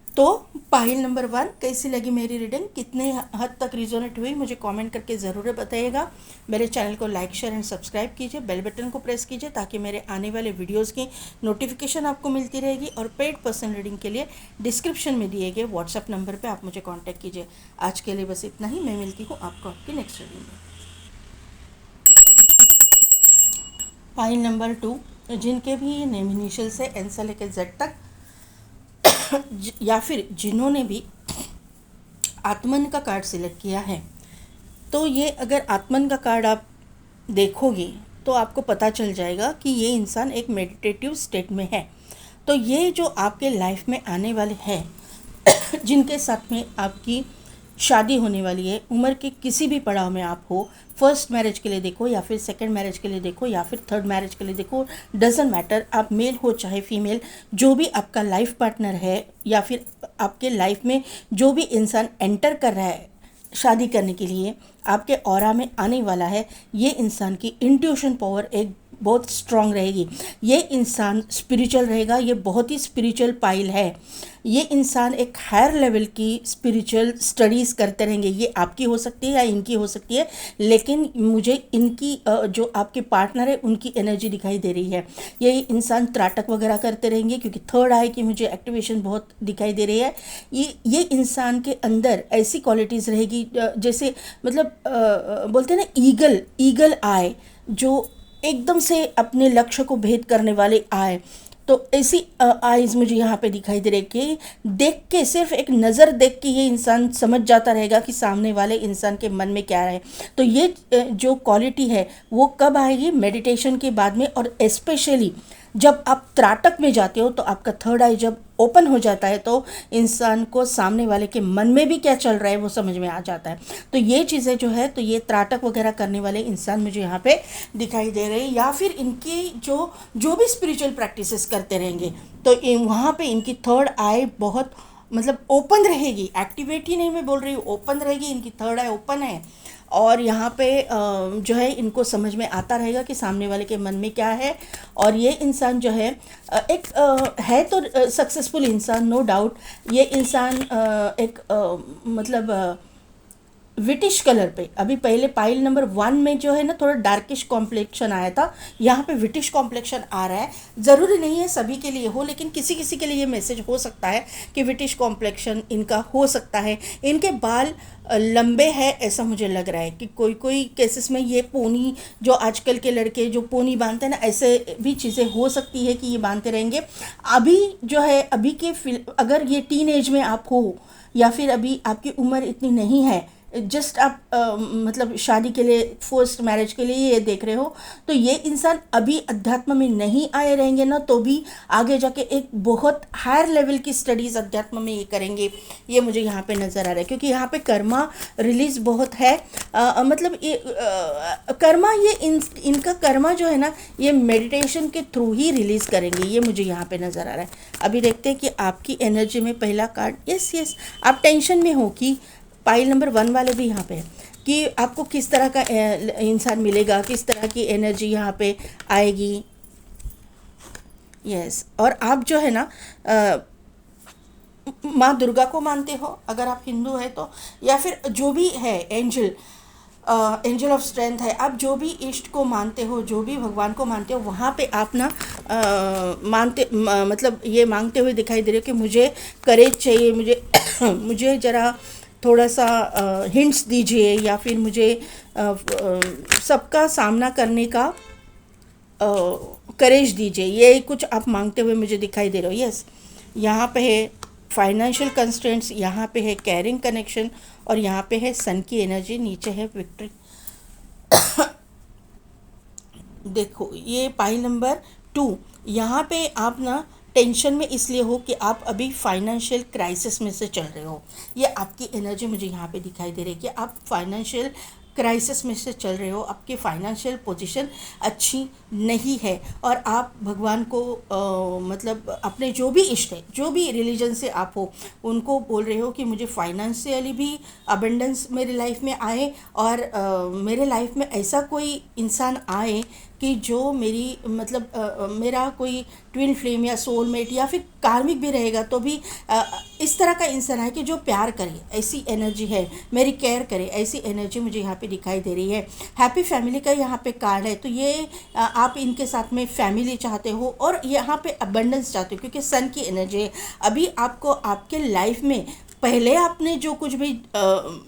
तो पाइल नंबर 1 कैसी लगी मेरी रीडिंग, कितने हद तक रिजोनेट हुई, मुझे कमेंट करके ज़रूर बताइएगा। मेरे चैनल को लाइक शेयर एंड सब्सक्राइब कीजिए, बेल बटन को प्रेस कीजिए ताकि मेरे आने वाले वीडियोस की नोटिफिकेशन आपको मिलती रहेगी। और पेड पर्सन रीडिंग के लिए डिस्क्रिप्शन में दिए गए व्हाट्सएप नंबर पर आप मुझे कॉन्टैक्ट कीजिए। आज के लिए बस इतना ही, मैं मिलती हूँ आपको आपकी नेक्स्ट रीडिंग में। पाइल नंबर 2, जिनके भी नेम इनिशियल से एन से लेकर जेड तक या फिर जिन्होंने भी आत्मन का कार्ड सिलेक्ट किया है, तो ये अगर आत्मन का कार्ड आप देखोगे तो आपको पता चल जाएगा कि ये इंसान एक मेडिटेटिव स्टेट में है। तो ये जो आपके लाइफ में आने वाले हैं जिनके साथ में आपकी शादी होने वाली है, उम्र के किसी भी पड़ाव में आप हो, फर्स्ट मैरिज के लिए देखो या फिर सेकंड मैरिज के लिए देखो या फिर थर्ड मैरिज के लिए देखो, डजेंट मैटर, आप मेल हो चाहे फीमेल, जो भी आपका लाइफ पार्टनर है या फिर आपके लाइफ में जो भी इंसान एंटर कर रहा है शादी करने के लिए, आपके ऑरा में आने वाला है, ये इंसान की इंट्यूशन पावर एक बहुत स्ट्रांग रहेगी। ये इंसान स्पिरिचुअल रहेगा, ये बहुत ही स्पिरिचुअल पाइल है। ये इंसान एक हायर लेवल की स्पिरिचुअल स्टडीज़ करते रहेंगे। ये आपकी हो सकती है या इनकी हो सकती है, लेकिन मुझे इनकी जो आपके पार्टनर है उनकी एनर्जी दिखाई दे रही है। ये इंसान त्राटक वगैरह करते रहेंगे क्योंकि थर्ड आई की मुझे एक्टिवेशन बहुत दिखाई दे रही है। ये इंसान के अंदर ऐसी क्वालिटीज़ रहेगी जैसे मतलब बोलते हैं ना ईगल आई, जो एकदम से अपने लक्ष्य को भेद करने वाले आए। तो ऐसी आइज़ मुझे यहाँ पे दिखाई दे रही कि देख के, सिर्फ एक नज़र देख के ये इंसान समझ जाता रहेगा कि सामने वाले इंसान के मन में क्या है। तो ये जो क्वालिटी है वो कब आएगी, मेडिटेशन के बाद में। और स्पेशली जब आप त्राटक में जाते हो तो आपका थर्ड आई जब ओपन हो जाता है तो इंसान को सामने वाले के मन में भी क्या चल रहा है वो समझ में आ जाता है। तो ये चीज़ें जो है, तो ये त्राटक वगैरह करने वाले इंसान मुझे यहाँ पे दिखाई दे रहे हैं, या फिर इनकी जो भी स्पिरिचुअल प्रैक्टिसेस करते रहेंगे तो वहाँ पे इनकी थर्ड आई बहुत मतलब ओपन रहेगी। एक्टिवेट ही नहीं मैं बोल रही हूँ, ओपन रहेगी, इनकी थर्ड आई ओपन है। और यहाँ पे जो है इनको समझ में आता रहेगा कि सामने वाले के मन में क्या है। और ये इंसान जो है एक है तो सक्सेसफुल इंसान, नो डाउट। ये इंसान एक मतलब विटिश कलर पे, अभी पहले पाइल नंबर 1 में जो है ना थोड़ा डार्किश कॉम्प्लेक्शन आया था, यहाँ पे विटिश कॉम्प्लेक्शन आ रहा है। ज़रूरी नहीं है सभी के लिए हो, लेकिन किसी किसी के लिए ये मैसेज हो सकता है कि विटिश कॉम्प्लेक्शन इनका हो सकता है। इनके बाल लंबे हैं ऐसा मुझे लग रहा है कि कोई केसेस में ये पोनी, जो आजकल के लड़के जो पोनी बांधते हैं ना, ऐसे भी चीज़ें हो सकती है कि ये बांधते रहेंगे। अभी जो है अभी के अगर ये टीन एज में आप हो या फिर अभी आपकी उम्र इतनी नहीं है, जस्ट आप मतलब शादी के लिए, फर्स्ट मैरिज के लिए ये देख रहे हो, तो ये इंसान अभी अध्यात्म में नहीं आए रहेंगे ना तो भी आगे जाके एक बहुत हायर लेवल की स्टडीज़ अध्यात्म में ये करेंगे। ये मुझे यहाँ पे नज़र आ रहा है क्योंकि यहाँ पे कर्मा रिलीज बहुत है। मतलब ये कर्मा, ये इनका कर्मा जो है ना ये मेडिटेशन के थ्रू ही रिलीज़ करेंगे, ये मुझे यहाँ पे नज़र आ रहा है। अभी देखते हैं कि आपकी एनर्जी में पहला कार्ड, यस आप टेंशन में हो कि पाइल नंबर 1 वाले भी यहाँ पे है कि आपको किस तरह का इंसान मिलेगा, किस तरह की एनर्जी यहाँ पे आएगी। यस, और आप जो है ना माँ दुर्गा को मानते हो अगर आप हिंदू है तो, या फिर जो भी है एंजल, एंजल ऑफ स्ट्रेंथ है। आप जो भी इष्ट को मानते हो, जो भी भगवान को मानते हो, वहाँ पे आप ना मतलब ये मांगते हुए दिखाई दे रहे हो कि मुझे करेज चाहिए, मुझे मुझे ज़रा थोड़ा सा हिंट्स दीजिए, या फिर मुझे सबका सामना करने का करेज दीजिए। ये कुछ आप मांगते हुए मुझे दिखाई दे रहे हो। यस, यहाँ पे है फाइनेंशियल कंस्ट्रेंट्स, यहाँ पे है कैरिंग कनेक्शन, और यहाँ पे है सन की एनर्जी, नीचे है विक्ट्री। देखो ये पाई नंबर 2, यहाँ पे आप ना टेंशन में इसलिए हो कि आप अभी फाइनेंशियल क्राइसिस में से चल रहे हो। ये आपकी एनर्जी मुझे यहाँ पे दिखाई दे रही है कि आप फाइनेंशियल क्राइसिस में से चल रहे हो, आपकी फाइनेंशियल पोजीशन अच्छी नहीं है, और आप भगवान को मतलब अपने जो भी इष्ट है, जो भी रिलीजन से आप हो, उनको बोल रहे हो कि मुझे फाइनेंशियली भी अबंडेंस मेरी लाइफ में आए, और मेरे लाइफ में ऐसा कोई इंसान आए कि जो मेरी मतलब मेरा कोई ट्विन फ्लेम या सोलमेट या फिर कार्मिक भी रहेगा तो भी इस तरह का इंसान है कि जो प्यार करे, ऐसी एनर्जी है, मेरी केयर करे, ऐसी एनर्जी मुझे यहाँ पे दिखाई दे रही है। हैप्पी फैमिली का यहाँ पे कार्ड है, तो ये आप इनके साथ में फैमिली चाहते हो, और यहाँ पे अबंडेंस चाहते हो, क्योंकि सन की एनर्जी है। अभी आपको आपके लाइफ में पहले आपने जो कुछ भी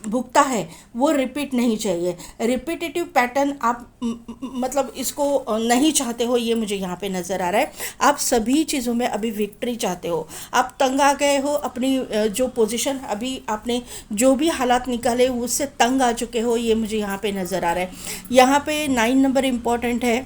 भुगता है वो रिपीट नहीं चाहिए। रिपीटेटिव पैटर्न आप मतलब इसको नहीं चाहते हो, ये मुझे यहाँ पे नज़र आ रहा है। आप सभी चीज़ों में अभी विक्ट्री चाहते हो, आप तंग आ गए हो अपनी जो पोजीशन, अभी आपने जो भी हालात निकाले उससे तंग आ चुके हो, ये मुझे यहाँ पे नज़र आ रहा है। यहाँ पे 9 नंबर इम्पॉर्टेंट है,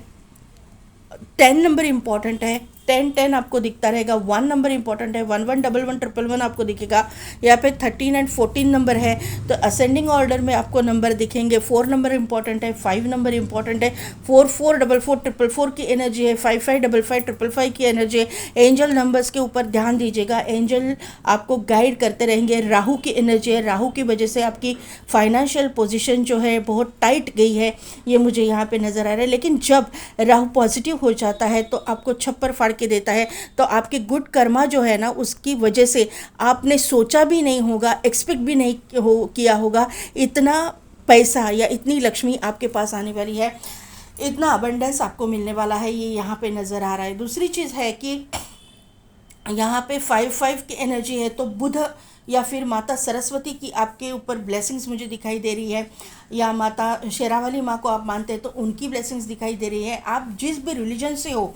10 नंबर इम्पॉर्टेंट है, 10 आपको दिखता रहेगा। 1 नंबर इंपॉर्टेंट है, 11111111 आपको दिखेगा। यहाँ पे 13 एंड 14 नंबर है, तो असेंडिंग ऑर्डर में आपको नंबर दिखेंगे। 4 नंबर इंपॉर्टेंट है, 5 नंबर इंपॉर्टेंट है, 444444 की एनर्जी है, 555555 की एनर्जी है। एंजल नंबर्स के ऊपर ध्यान दीजिएगा, एंजल आपको गाइड करते रहेंगे। राहु की एनर्जी है, राहु की वजह से आपकी फाइनेंशियल पोजिशन जो है बहुत टाइट गई है, ये मुझे यहाँ पे नज़र आ रहा है। लेकिन जब राहु पॉजिटिव हो जाता है तो आपको छप्पर फाड़ के देता है, तो आपके गुड कर्मा जो है ना, उसकी वजह से आपने सोचा भी नहीं होगा, एक्सपेक्ट भी नहीं किया होगा, इतना पैसा या इतनी लक्ष्मी आपके पास आने वाली है, इतना अबंडेंस आपको मिलने वाला है, ये यहाँ पे नज़र आ रहा है। दूसरी चीज़ है कि यहाँ पे 5 की एनर्जी है, तो बुध या फिर माता सरस्वती की आपके ऊपर ब्लेसिंग्स मुझे दिखाई दे रही है, या माता शेरावाली माँ को आप मानते हैं तो उनकी ब्लेसिंग्स दिखाई दे रही है। आप जिस भी रिलीजन से हो,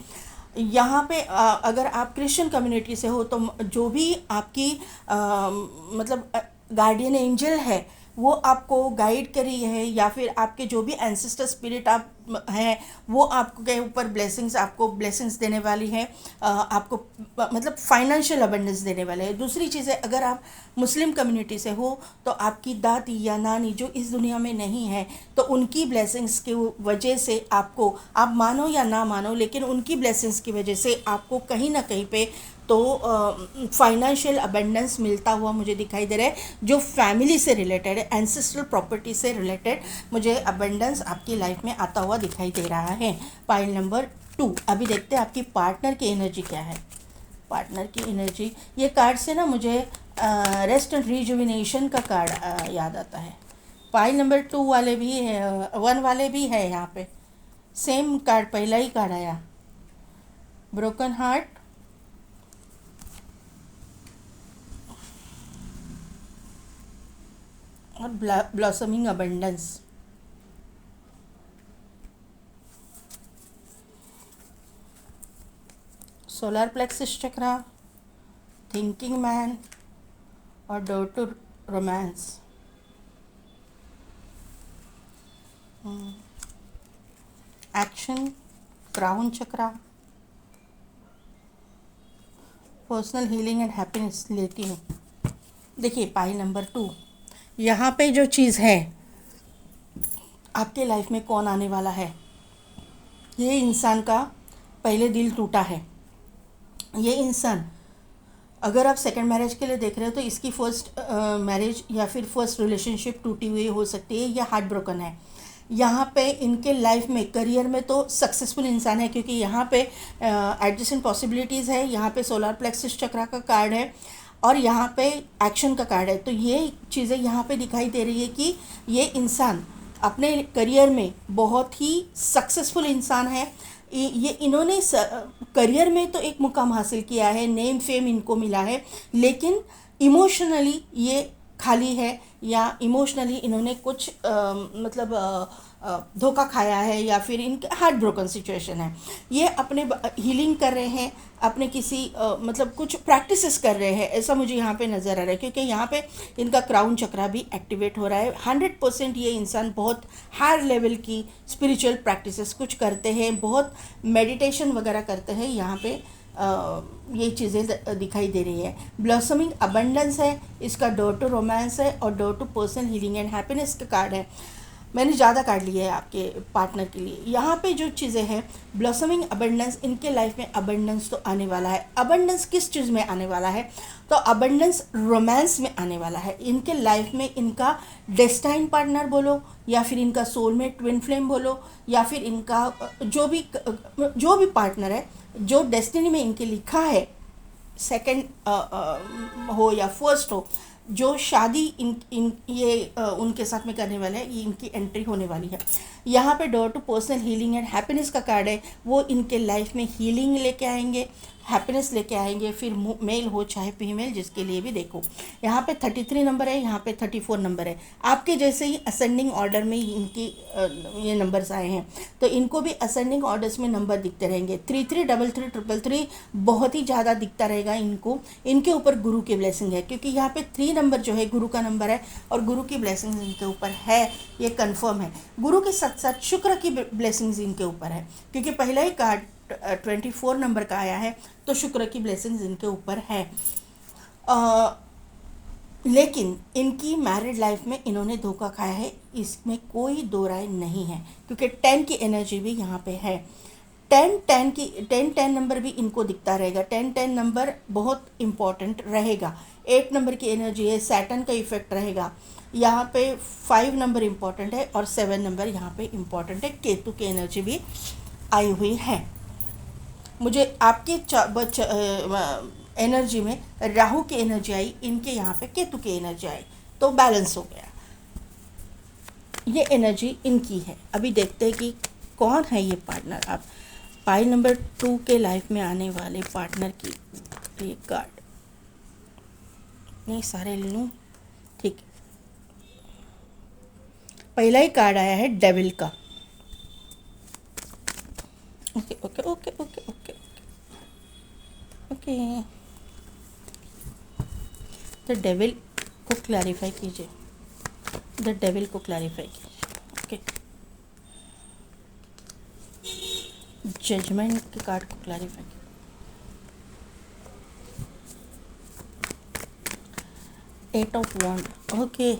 यहाँ पे अगर आप क्रिश्चियन कम्युनिटी से हो तो जो भी आपकी मतलब गार्डियन एंजल है वो आपको गाइड कर रही है, या फिर आपके जो भी एंसेस्टर स्पिरिट आप हैं वो आपको के ऊपर ब्लेसिंग्स, आपको ब्लेसिंग्स देने वाली है, आपको मतलब फाइनेंशियल अबंडेंस देने वाले हैं। दूसरी चीज़ है, अगर आप मुस्लिम कम्युनिटी से हो तो आपकी दादी या नानी जो इस दुनिया में नहीं है, तो उनकी ब्लेसिंग्स की वजह से आपको, आप मानो या ना मानो, लेकिन उनकी ब्लेसिंग्स की वजह से आपको कहीं ना कहीं पे तो फाइनेंशियल अबंडेंस मिलता हुआ मुझे दिखाई दे रहा है। जो फैमिली से रिलेटेड है, एंसेस्ट्रल प्रॉपर्टी से रिलेटेड मुझे अबंडेंस आपकी लाइफ में आता हुआ दिखाई दे रहा है। Pile number 2। अभी देखते हैं आपकी पार्टनर की एनर्जी क्या है। पार्टनर की एनर्जी, ये कार्ड से ना मुझे रेस्ट एंड रिजुविनेशन का कार्ड याद आता है। पाइल नंबर 2 वाले भी है, 1 वाले भी है, यहाँ पे सेम कार्ड, पहला ही कार्ड आया, ब्रोकन हार्ट, और blossoming abundance. Solar plexus chakra, thinking man, और door to romance. Action, crown chakra, personal healing and happiness लेती हूँ। देखिए पाई नंबर 2, यहाँ पे जो चीज़ है, आपके लाइफ में कौन आने वाला है, ये इंसान का पहले दिल टूटा है। ये इंसान, अगर आप सेकंड मैरिज के लिए देख रहे हो तो इसकी फर्स्ट मैरिज या फिर फर्स्ट रिलेशनशिप टूटी हुई हो सकती है, या हार्ट ब्रोकन है। यहाँ पे इनके लाइफ में करियर में तो सक्सेसफुल इंसान है, क्योंकि यहाँ पे एडजस्टेंट पॉसिबिलिटीज़ है, यहाँ पे सोलर प्लेक्सस चक्रा का कार्ड है, और यहाँ पे एक्शन का कार्ड है। तो ये चीज़ें यहाँ पे दिखाई दे रही है कि ये इंसान अपने करियर में बहुत ही सक्सेसफुल इंसान है। ये इन्होंने करियर में तो एक मुकाम हासिल किया है, नेम फेम इनको मिला है, लेकिन इमोशनली ये खाली है, या इमोशनली इन्होंने कुछ मतलब धोखा खाया है, या फिर इनके हार्ट ब्रोकन सिचुएशन है। ये अपने हीलिंग कर रहे हैं, अपने किसी मतलब कुछ प्रैक्टिसेस कर रहे हैं, ऐसा मुझे यहाँ पे नज़र आ रहा है, क्योंकि यहाँ पे इनका क्राउन चक्रा भी एक्टिवेट हो रहा है। 100% ये इंसान बहुत हायर लेवल की स्पिरिचुअल प्रैक्टिसेस कुछ करते हैं, बहुत मेडिटेशन वगैरह करते हैं। यहाँ पे ये चीज़ें दिखाई दे रही है। ब्लॉसमिंग अबंडेंस है, इसका डोर टू रोमांस है, और door to personal healing and happiness का कार्ड है। मैंने ज़्यादा कार्ड लिए है आपके पार्टनर के लिए। यहाँ पे जो चीज़ें हैं, ब्लॉसमिंग अबंडेंस, इनके लाइफ में अबंडेंस तो आने वाला है। अबंडेंस किस चीज़ में आने वाला है? तो अबंडेंस रोमांस में आने वाला है। इनके लाइफ में इनका डेस्टाइन पार्टनर बोलो, या फिर इनका सोलमेट ट्विन फ्लेम बोलो, या फिर इनका जो भी पार्टनर है, जो डेस्टिनी में इनके लिखा है, सेकंड हो या फर्स्ट हो, जो शादी इन इन ये उनके साथ में करने वाले हैं, ये इनकी एंट्री होने वाली है। यहाँ पे door to personal healing and happiness का कार्ड है। वो इनके लाइफ में हीलिंग लेके आएंगे, हैप्पीनेस लेके आएंगे, फिर मेल हो चाहे फीमेल, जिसके लिए भी देखो। यहाँ पे 33 नंबर है, यहाँ पे 34 नंबर है। आपके जैसे ही असेंडिंग ऑर्डर में इनकी ये नंबर्स आए हैं, तो इनको भी असेंडिंग ऑर्डर्स में नंबर दिखते रहेंगे। 333333 बहुत ही ज़्यादा दिखता रहेगा इनको। इनके ऊपर गुरु की ब्लेसिंग है, क्योंकि यहाँ पे 3 नंबर जो है गुरु का नंबर है, और गुरु की ब्लेसिंग इनके ऊपर है, ये कन्फर्म है। गुरु के साथ साथ शुक्र की ब्लेसिंग्स इनके ऊपर है, क्योंकि पहला ही कार्ड 24 नंबर का आया है, तो शुक्र की ब्लेसिंग्स इनके ऊपर है। लेकिन इनकी मैरिड लाइफ में इन्होंने धोखा खाया है, इसमें कोई दो राय नहीं है, क्योंकि 10 की एनर्जी भी यहाँ पे है। 10 नंबर भी इनको दिखता रहेगा। 10 नंबर बहुत इम्पॉर्टेंट रहेगा। 8 नंबर की एनर्जी है, सैटर्न का इफेक्ट रहेगा। यहाँ पे 5 नंबर इम्पॉर्टेंट है, और 7 नंबर यहाँ पे इम्पॉर्टेंट है। केतु की एनर्जी भी आई हुई है। मुझे आपके एनर्जी में राहु की एनर्जी आई, इनके यहाँ पे केतु की एनर्जी आई, तो बैलेंस हो गया। ये एनर्जी इनकी है। अभी देखते हैं कि कौन है ये पार्टनर। आप पाइल नंबर 2 के लाइफ में आने वाले पार्टनर की ये कार्ड नहीं सारे ले लूँ, ठीक है। पहला ही कार्ड आया है डेविल का। Okay okay okay okay okay okay, the devil को क्लैरिफाई कीजिए, द डेविल को क्लैरिफाई कीजिए। ओके, जजमेंट के कार्ड को क्लैरिफाई कीजिए। Eight of wand, okay.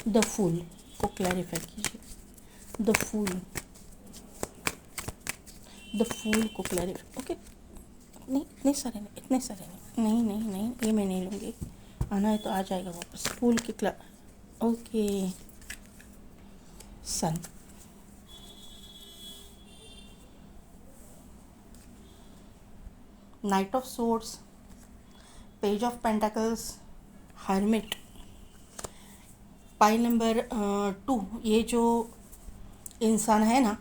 The fool को क्लैरिफाई कीजिए, द फूल को क्लैरिफाई। ओके, नहीं इतने सारे नहीं, इतने सारे नहीं, नहीं नहीं नहीं, ये मैं नहीं लूँगी। आना है तो आ जाएगा वापस। फूल के okay, sun, knight of swords, page of pentacles, hermit. Pile number 2, ये जो इंसान है ना,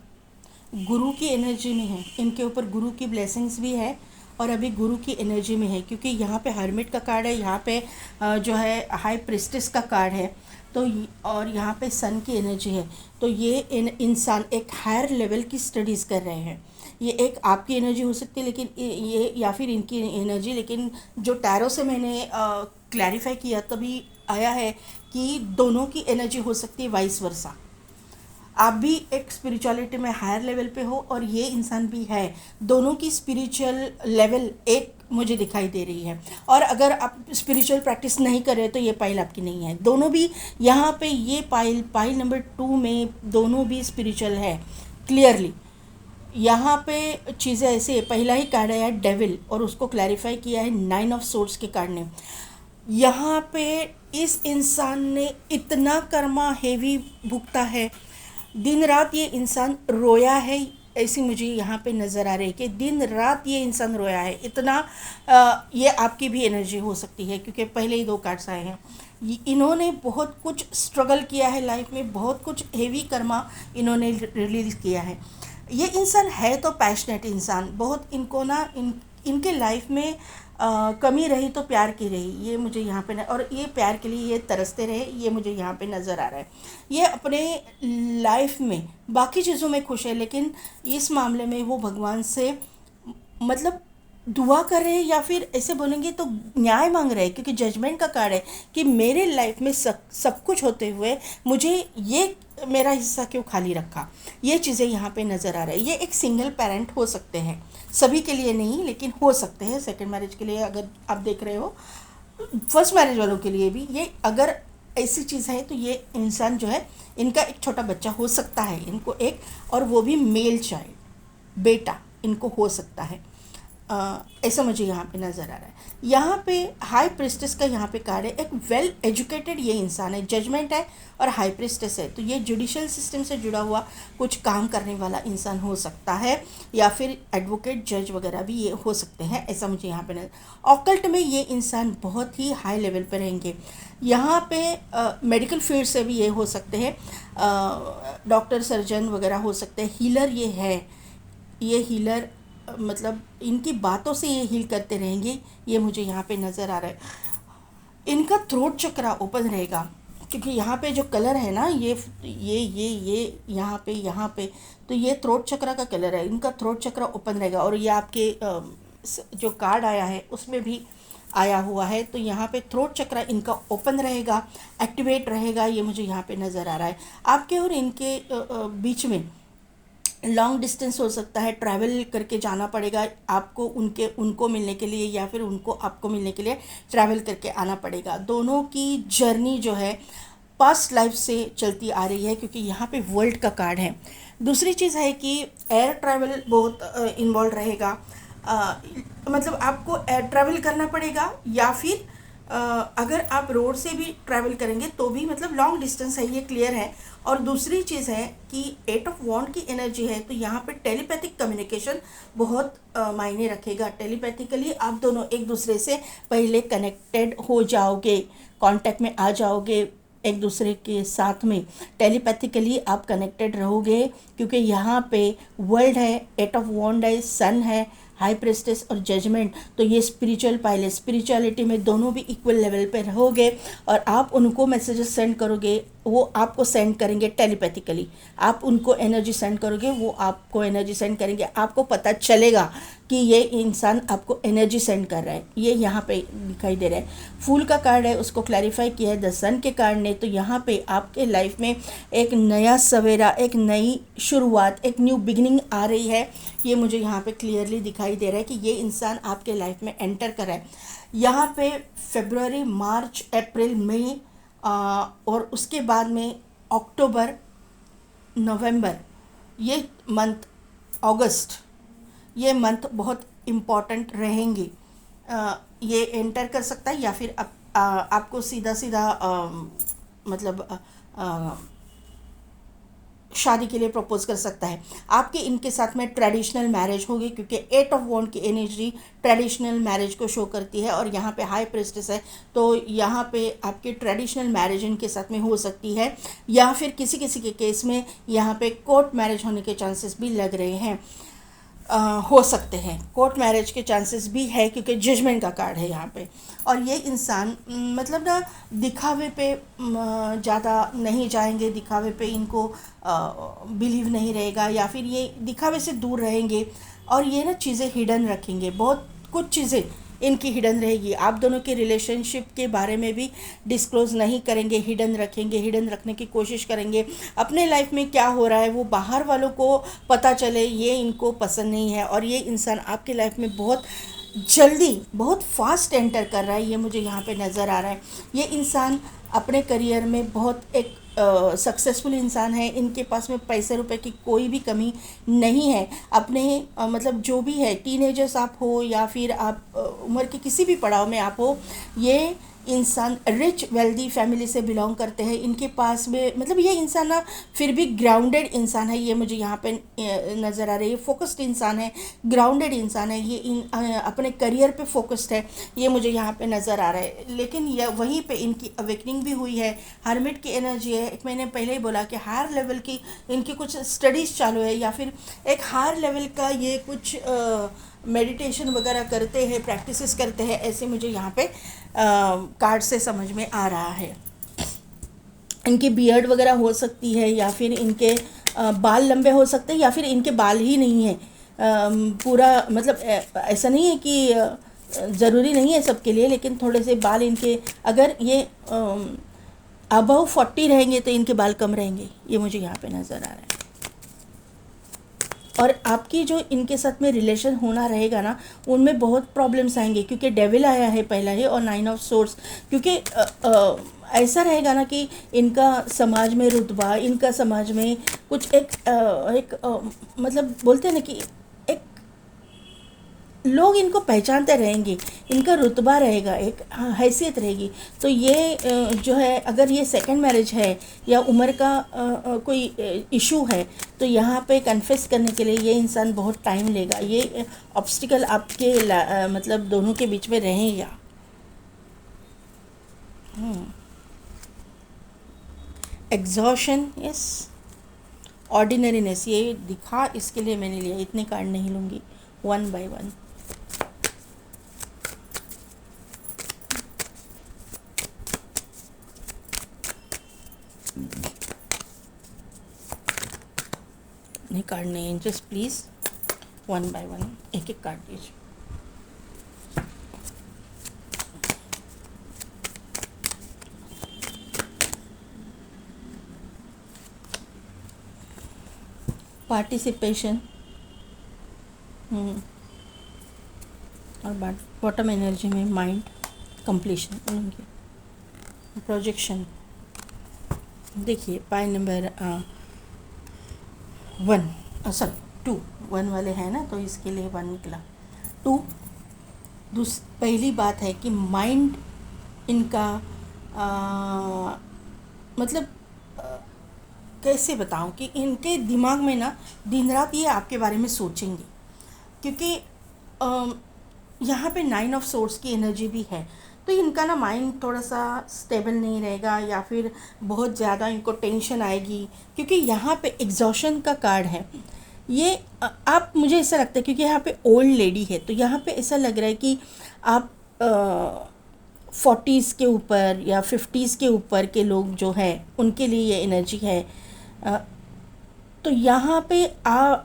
गुरु की एनर्जी में है। इनके ऊपर गुरु की ब्लेसिंग्स भी है, और अभी गुरु की एनर्जी में है, क्योंकि यहाँ पे हर्मिट का कार्ड है, यहाँ पे जो है हाई प्रिस्टेस का कार्ड है, तो और यहाँ पे सन की एनर्जी है। तो ये इंसान एक हायर लेवल की स्टडीज़ कर रहे हैं। ये एक आपकी एनर्जी हो सकती है, लेकिन ये या फिर इनकी एनर्जी, लेकिन जो टैरो से मैंने क्लैरिफाई किया तभी आया है कि दोनों की एनर्जी हो सकती है, वाइस वर्सा। आप भी एक स्पिरिचुअलिटी में हायर लेवल पे हो, और ये इंसान भी है। दोनों की स्पिरिचुअल लेवल एक मुझे दिखाई दे रही है। और अगर आप स्पिरिचुअल प्रैक्टिस नहीं कर रहे तो ये पाइल आपकी नहीं है। दोनों भी यहाँ पे ये पाइल नंबर 2 में दोनों भी स्पिरिचुअल है क्लियरली। यहाँ पे चीज़ें ऐसे है, पहला ही कार्ड आया डेविल, और उसको क्लैरिफाई किया है 9 ऑफ सोर्ड्स के कार्ड ने। यहाँ पे इस इंसान ने इतना कर्मा हेवी भुगता है, दिन रात ये इंसान रोया है, ऐसी मुझे यहाँ पे नज़र आ रही है कि दिन रात ये इंसान रोया है इतना। ये आपकी भी एनर्जी हो सकती है क्योंकि पहले ही 2 कार्ड्स आए हैं। इन्होंने बहुत कुछ स्ट्रगल किया है लाइफ में, बहुत कुछ हेवी कर्मा इन्होंने रिलीज किया है। ये इंसान है तो पैशनेट इंसान, बहुत इनको ना इनके लाइफ में कमी रही तो प्यार की रही, ये मुझे यहाँ पे और ये प्यार के लिए ये तरसते रहे, ये मुझे यहाँ पे नज़र आ रहा है। ये अपने लाइफ में बाकी चीज़ों में खुश है, लेकिन इस मामले में वो भगवान से मतलब दुआ कर रहे हैं या फिर ऐसे बोलेंगे तो न्याय मांग रहे हैं, क्योंकि जजमेंट का कार्ड है कि मेरे लाइफ में सब कुछ होते हुए मुझे ये मेरा हिस्सा क्यों खाली रखा। ये चीज़ें यहाँ पे नज़र आ रहा है। ये एक सिंगल पेरेंट हो सकते हैं, सभी के लिए नहीं लेकिन हो सकते हैं। सेकंड मैरिज के लिए अगर आप देख रहे हो, फर्स्ट मैरिज वालों के लिए भी ये अगर ऐसी चीज़ है तो ये इंसान जो है इनका एक छोटा बच्चा हो सकता है, इनको एक, और वो भी मेल चाइल्ड, बेटा इनको हो सकता है। ऐसा मुझे यहाँ पे नज़र आ रहा है। यहाँ पे हाई प्रिस्टेस का यहाँ पे कार्ड है। एक वेल एजुकेटेड ये इंसान है, जजमेंट है और हाई प्रिस्टेस है, तो ये जुडिशियल सिस्टम से जुड़ा हुआ कुछ काम करने वाला इंसान हो सकता है, या फिर एडवोकेट जज वगैरह भी ये हो सकते हैं, ऐसा मुझे यहाँ पे नज़र। ऑकल्ट में ये इंसान बहुत ही हाई लेवल पे रहेंगे। यहाँ पे मेडिकल फील्ड से भी ये हो सकते हैं, डॉक्टर सर्जन वगैरह हो सकते हैं। हीलर ये है, ये हीलर मतलब इनकी बातों से ये हील करते रहेंगे, ये मुझे यहाँ पे नज़र आ रहा है। इनका थ्रोट चक्रा ओपन रहेगा, क्योंकि यहाँ पे जो कलर है ना ये यहाँ पे तो ये थ्रोट चक्रा का कलर है। इनका थ्रोट चक्रा ओपन रहेगा, और ये आपके जो कार्ड आया है उसमें भी आया हुआ है, तो यहाँ पे थ्रोट चक्रा इनका ओपन रहेगा, एक्टिवेट रहेगा, ये मुझे यहाँ पे नज़र आ रहा है। आपके और इनके बीच में लॉन्ग डिस्टेंस हो सकता है, ट्रैवल करके जाना पड़ेगा आपको उनको मिलने के लिए, या फिर उनको आपको मिलने के लिए ट्रैवल करके आना पड़ेगा। दोनों की जर्नी जो है पास्ट लाइफ से चलती आ रही है, क्योंकि यहाँ पे वर्ल्ड का कार्ड है। दूसरी चीज़ है कि एयर ट्रैवल बहुत इन्वॉल्व रहेगा, मतलब आपको एयर ट्रैवल करना पड़ेगा, या फिर अगर आप रोड से भी ट्रैवल करेंगे तो भी मतलब लॉन्ग डिस्टेंस है, ये क्लियर है। और दूसरी चीज़ है कि 8 ऑफ वॉन्ड की एनर्जी है, तो यहाँ पे टेलीपैथिक कम्युनिकेशन बहुत मायने रखेगा। टेलीपैथिकली आप दोनों एक दूसरे से पहले कनेक्टेड हो जाओगे, कांटेक्ट में आ जाओगे एक दूसरे के साथ में, टेलीपैथिकली आप कनेक्टेड रहोगे, क्योंकि यहाँ पे वर्ल्ड है, 8 ऑफ वॉन्ड है, सन है, हाई प्रेस्टेस और जजमेंट, तो ये स्पिरिचुअल पाइले, स्पिरिचुअलिटी में दोनों भी इक्वल लेवल पे रहोगे, और आप उनको मैसेजेस सेंड करोगे, वो आपको सेंड करेंगे टेलीपैथिकली। आप उनको एनर्जी सेंड करोगे, वो आपको एनर्जी सेंड करेंगे। आपको पता चलेगा कि ये इंसान आपको एनर्जी सेंड कर रहा है, ये यहाँ पे दिखाई दे रहा है। फूल का कार्ड है, उसको क्लैरिफाई किया है द सन के कार्ड ने, तो यहाँ पे आपके लाइफ में एक नया सवेरा, एक नई शुरुआत, एक न्यू बिगिनिंग आ रही है, ये मुझे यहाँ पे क्लियरली दिखाई दे रहा है कि ये इंसान आपके लाइफ में एंटर कर रहा है। यहाँ पे फरवरी, मार्च, अप्रैल, मई और उसके बाद में अक्टूबर, नवंबर, ये मंथ, अगस्त, ये मंथ बहुत इम्पॉर्टेंट रहेंगे। ये एंटर कर सकता है, या फिर आपको सीधा सीधा मतलब शादी के लिए प्रपोज कर सकता है। आपके इनके साथ में ट्रेडिशनल मैरिज होगी, क्योंकि 8 ऑफ वॉन्ड की एनर्जी ट्रेडिशनल मैरिज को शो करती है, और यहाँ पे हाई प्रेस्टेस है, तो यहाँ पे आपकी ट्रेडिशनल मैरिज इनके साथ में हो सकती है, या फिर किसी किसी के केस में यहाँ पे कोर्ट मैरिज होने के चांसेस भी लग रहे हैं, हो सकते हैं। कोर्ट मैरिज के चांसेस भी है, क्योंकि जजमेंट का कार्ड है यहाँ पे। और ये इंसान मतलब ना दिखावे पे ज़्यादा नहीं जाएंगे, दिखावे पे इनको बिलीव नहीं रहेगा, या फिर ये दिखावे से दूर रहेंगे, और ये ना चीज़ें हिडन रखेंगे, बहुत कुछ चीज़ें इनकी हिडन रहेगी। आप दोनों के रिलेशनशिप के बारे में भी डिस्क्लोज़ नहीं करेंगे, हिडन रखेंगे, हिडन रखने की कोशिश करेंगे। अपने लाइफ में क्या हो रहा है वो बाहर वालों को पता चले, ये इनको पसंद नहीं है, और ये इंसान आपके लाइफ में बहुत जल्दी, बहुत फास्ट एंटर कर रहा है, ये मुझे यहाँ पे नज़र आ रहा है। ये इंसान अपने करियर में बहुत एक सक्सेसफुल इंसान है, इनके पास में पैसे रुपए की कोई भी कमी नहीं है। अपने मतलब जो भी है, टीनेजर्स आप हो या फिर आप उम्र के किसी भी पड़ाव में आप हो, ये इंसान रिच वेल्दी फैमिली से बिलोंग करते हैं, इनके पास में मतलब ये इंसान ना फिर भी ग्राउंडेड इंसान है, ये मुझे यहाँ पे नज़र आ रही है। फोकस्ड इंसान है, ग्राउंडेड इंसान है, ये अपने करियर पे फोकस्ड है, ये मुझे यहाँ पे नज़र आ रहा है। लेकिन यह वहीं पे इनकी अवेकनिंग भी हुई है, हर्मिट की एनर्जी है। मैंने पहले ही बोला कि हायर लेवल की इनकी कुछ स्टडीज़ चालू है, या फिर एक हायर लेवल का ये कुछ मेडिटेशन वगैरह करते हैं, प्रैक्टिसेस करते हैं, ऐसे मुझे यहाँ पे कार्ड से समझ में आ रहा है। इनकी बियर्ड वगैरह हो सकती है, या फिर इनके बाल लंबे हो सकते हैं, या फिर इनके बाल ही नहीं है पूरा, मतलब ऐसा नहीं है कि ज़रूरी नहीं है सबके लिए, लेकिन थोड़े से बाल इनके, अगर ये अबव 40 रहेंगे तो इनके बाल कम रहेंगे, ये मुझे यहाँ पे नज़र आ रहा है। और आपकी जो इनके साथ में रिलेशन होना रहेगा ना, उनमें बहुत प्रॉब्लम्स आएंगे, क्योंकि डेविल आया है पहला ही, और 9 ऑफ सोर्ड्स, क्योंकि ऐसा रहेगा ना कि इनका समाज में रुतबा, इनका समाज में कुछ मतलब बोलते हैं ना कि एक लोग इनको पहचानते रहेंगे, इनका रुतबा रहेगा, एक हैसियत रहेगी। तो ये जो है, अगर ये सेकंड मैरिज है या उम्र का कोई इशू है, तो यहाँ पे कन्फेस करने के लिए ये इंसान बहुत टाइम लेगा, ये ऑब्स्टिकल आपके मतलब दोनों के बीच में रहेगा। एग्जॉशन, यस, ऑर्डिनरीनेस, ये दिखा, इसके लिए मैंने लिया, इतने कार्ड नहीं लूँगी, 1 बाय 1। नहीं कार्ड नहीं, जस्ट प्लीज़ 1 बाय 1 एक एक कार्ड दीजिए। पार्टिसिपेशन, और बॉटम एनर्जी में माइंड, कंप्लीशन, प्रोजेक्शन। देखिए पाई नंबर 1, सॉरी 2, 1 वाले हैं ना, तो इसके लिए 1 निकला। 2 पहली बात है कि माइंड इनका मतलब कैसे बताऊं कि इनके दिमाग में ना दिन रात ये आपके बारे में सोचेंगे, क्योंकि यहाँ पे 9 ऑफ सोर्ड्स की एनर्जी भी है, तो इनका ना माइंड थोड़ा सा स्टेबल नहीं रहेगा, या फिर बहुत ज़्यादा इनको टेंशन आएगी, क्योंकि यहाँ पे एग्जॉशन का कार्ड है। ये आप, मुझे ऐसा लगता है क्योंकि यहाँ पे ओल्ड लेडी है, तो यहाँ पे ऐसा लग रहा है कि आप 40s के ऊपर या 50s के ऊपर के लोग जो हैं, उनके लिए ये एनर्जी है। तो यहाँ पे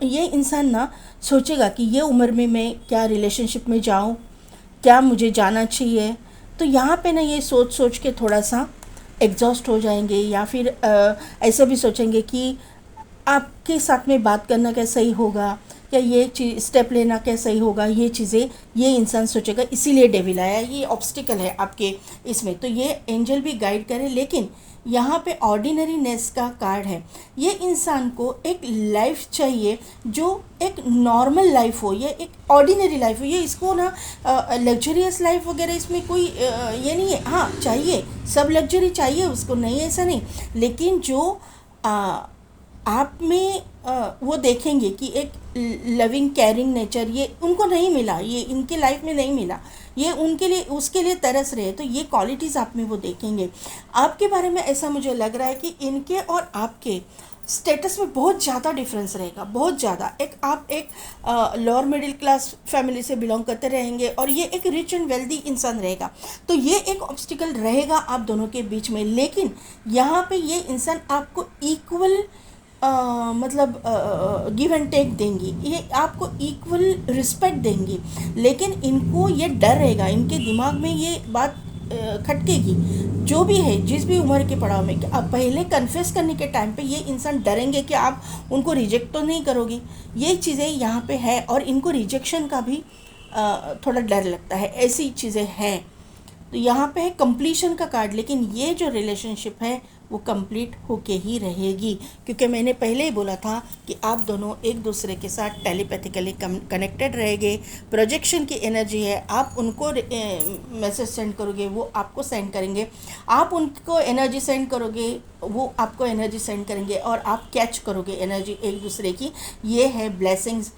ये इंसान ना सोचेगा कि ये उम्र में मैं क्या रिलेशनशिप में जाऊँ, क्या मुझे जाना चाहिए। तो यहाँ पे ना ये सोच सोच के थोड़ा सा एग्जॉस्ट हो जाएंगे, या फिर ऐसा भी सोचेंगे कि आपके साथ में बात करना क्या सही होगा, या ये चीज़ स्टेप लेना क्या सही होगा, ये चीज़ें ये इंसान सोचेगा। इसीलिए डेविल आया, ये ऑब्स्टिकल है आपके इसमें, तो ये एंजल भी गाइड करे। लेकिन यहाँ पे ऑर्डिनरीनेस का कार्ड है, ये इंसान को एक लाइफ चाहिए जो एक नॉर्मल लाइफ हो, ये एक ऑर्डिनरी लाइफ हो। ये इसको ना लग्जरियस लाइफ वगैरह इसमें कोई ये नहीं है। हाँ चाहिए, सब लग्जरी चाहिए उसको, नहीं ऐसा नहीं, लेकिन जो आप में वो देखेंगे कि एक लविंग केयरिंग नेचर ये उनको नहीं मिला, ये इनके लाइफ में नहीं मिला, ये उनके लिए उसके लिए तरस रहे, तो ये क्वालिटीज़ आप में वो देखेंगे। आपके बारे में ऐसा मुझे लग रहा है कि इनके और आपके स्टेटस में बहुत ज़्यादा डिफरेंस रहेगा, बहुत ज़्यादा। आप एक लोअर मिडिल क्लास फैमिली से बिलोंग करते रहेंगे, और ये एक रिच एंड वेल्दी इंसान रहेगा, तो ये एक ऑब्स्टिकल रहेगा आप दोनों के बीच में। लेकिन यहाँ पे ये इंसान आपको इक्वल मतलब गिव एंड टेक देंगी, ये आपको इक्वल रिस्पेक्ट देंगी, लेकिन इनको ये डर रहेगा, इनके दिमाग में ये बात खटकेगी, जो भी है जिस भी उम्र के पड़ाव में, कि अब पहले कन्फेस करने के टाइम पे ये इंसान डरेंगे कि आप उनको रिजेक्ट तो नहीं करोगी, ये चीज़ें यहाँ पे है। और इनको रिजेक्शन का भी थोड़ा डर लगता है, ऐसी चीज़ें हैं। तो यहाँ पे है कंप्लीशन का कार्ड, लेकिन ये जो रिलेशनशिप है वो कंप्लीट होके ही रहेगी, क्योंकि मैंने पहले ही बोला था कि आप दोनों एक दूसरे के साथ टेलीपैथिकली कनेक्टेड रहेंगे। प्रोजेक्शन की एनर्जी है, आप उनको मैसेज सेंड करोगे, वो आपको सेंड करेंगे, आप उनको एनर्जी सेंड करोगे, वो आपको एनर्जी सेंड करेंगे, और आप कैच करोगे एनर्जी एक दूसरे की। ये है ब्लेसिंग्स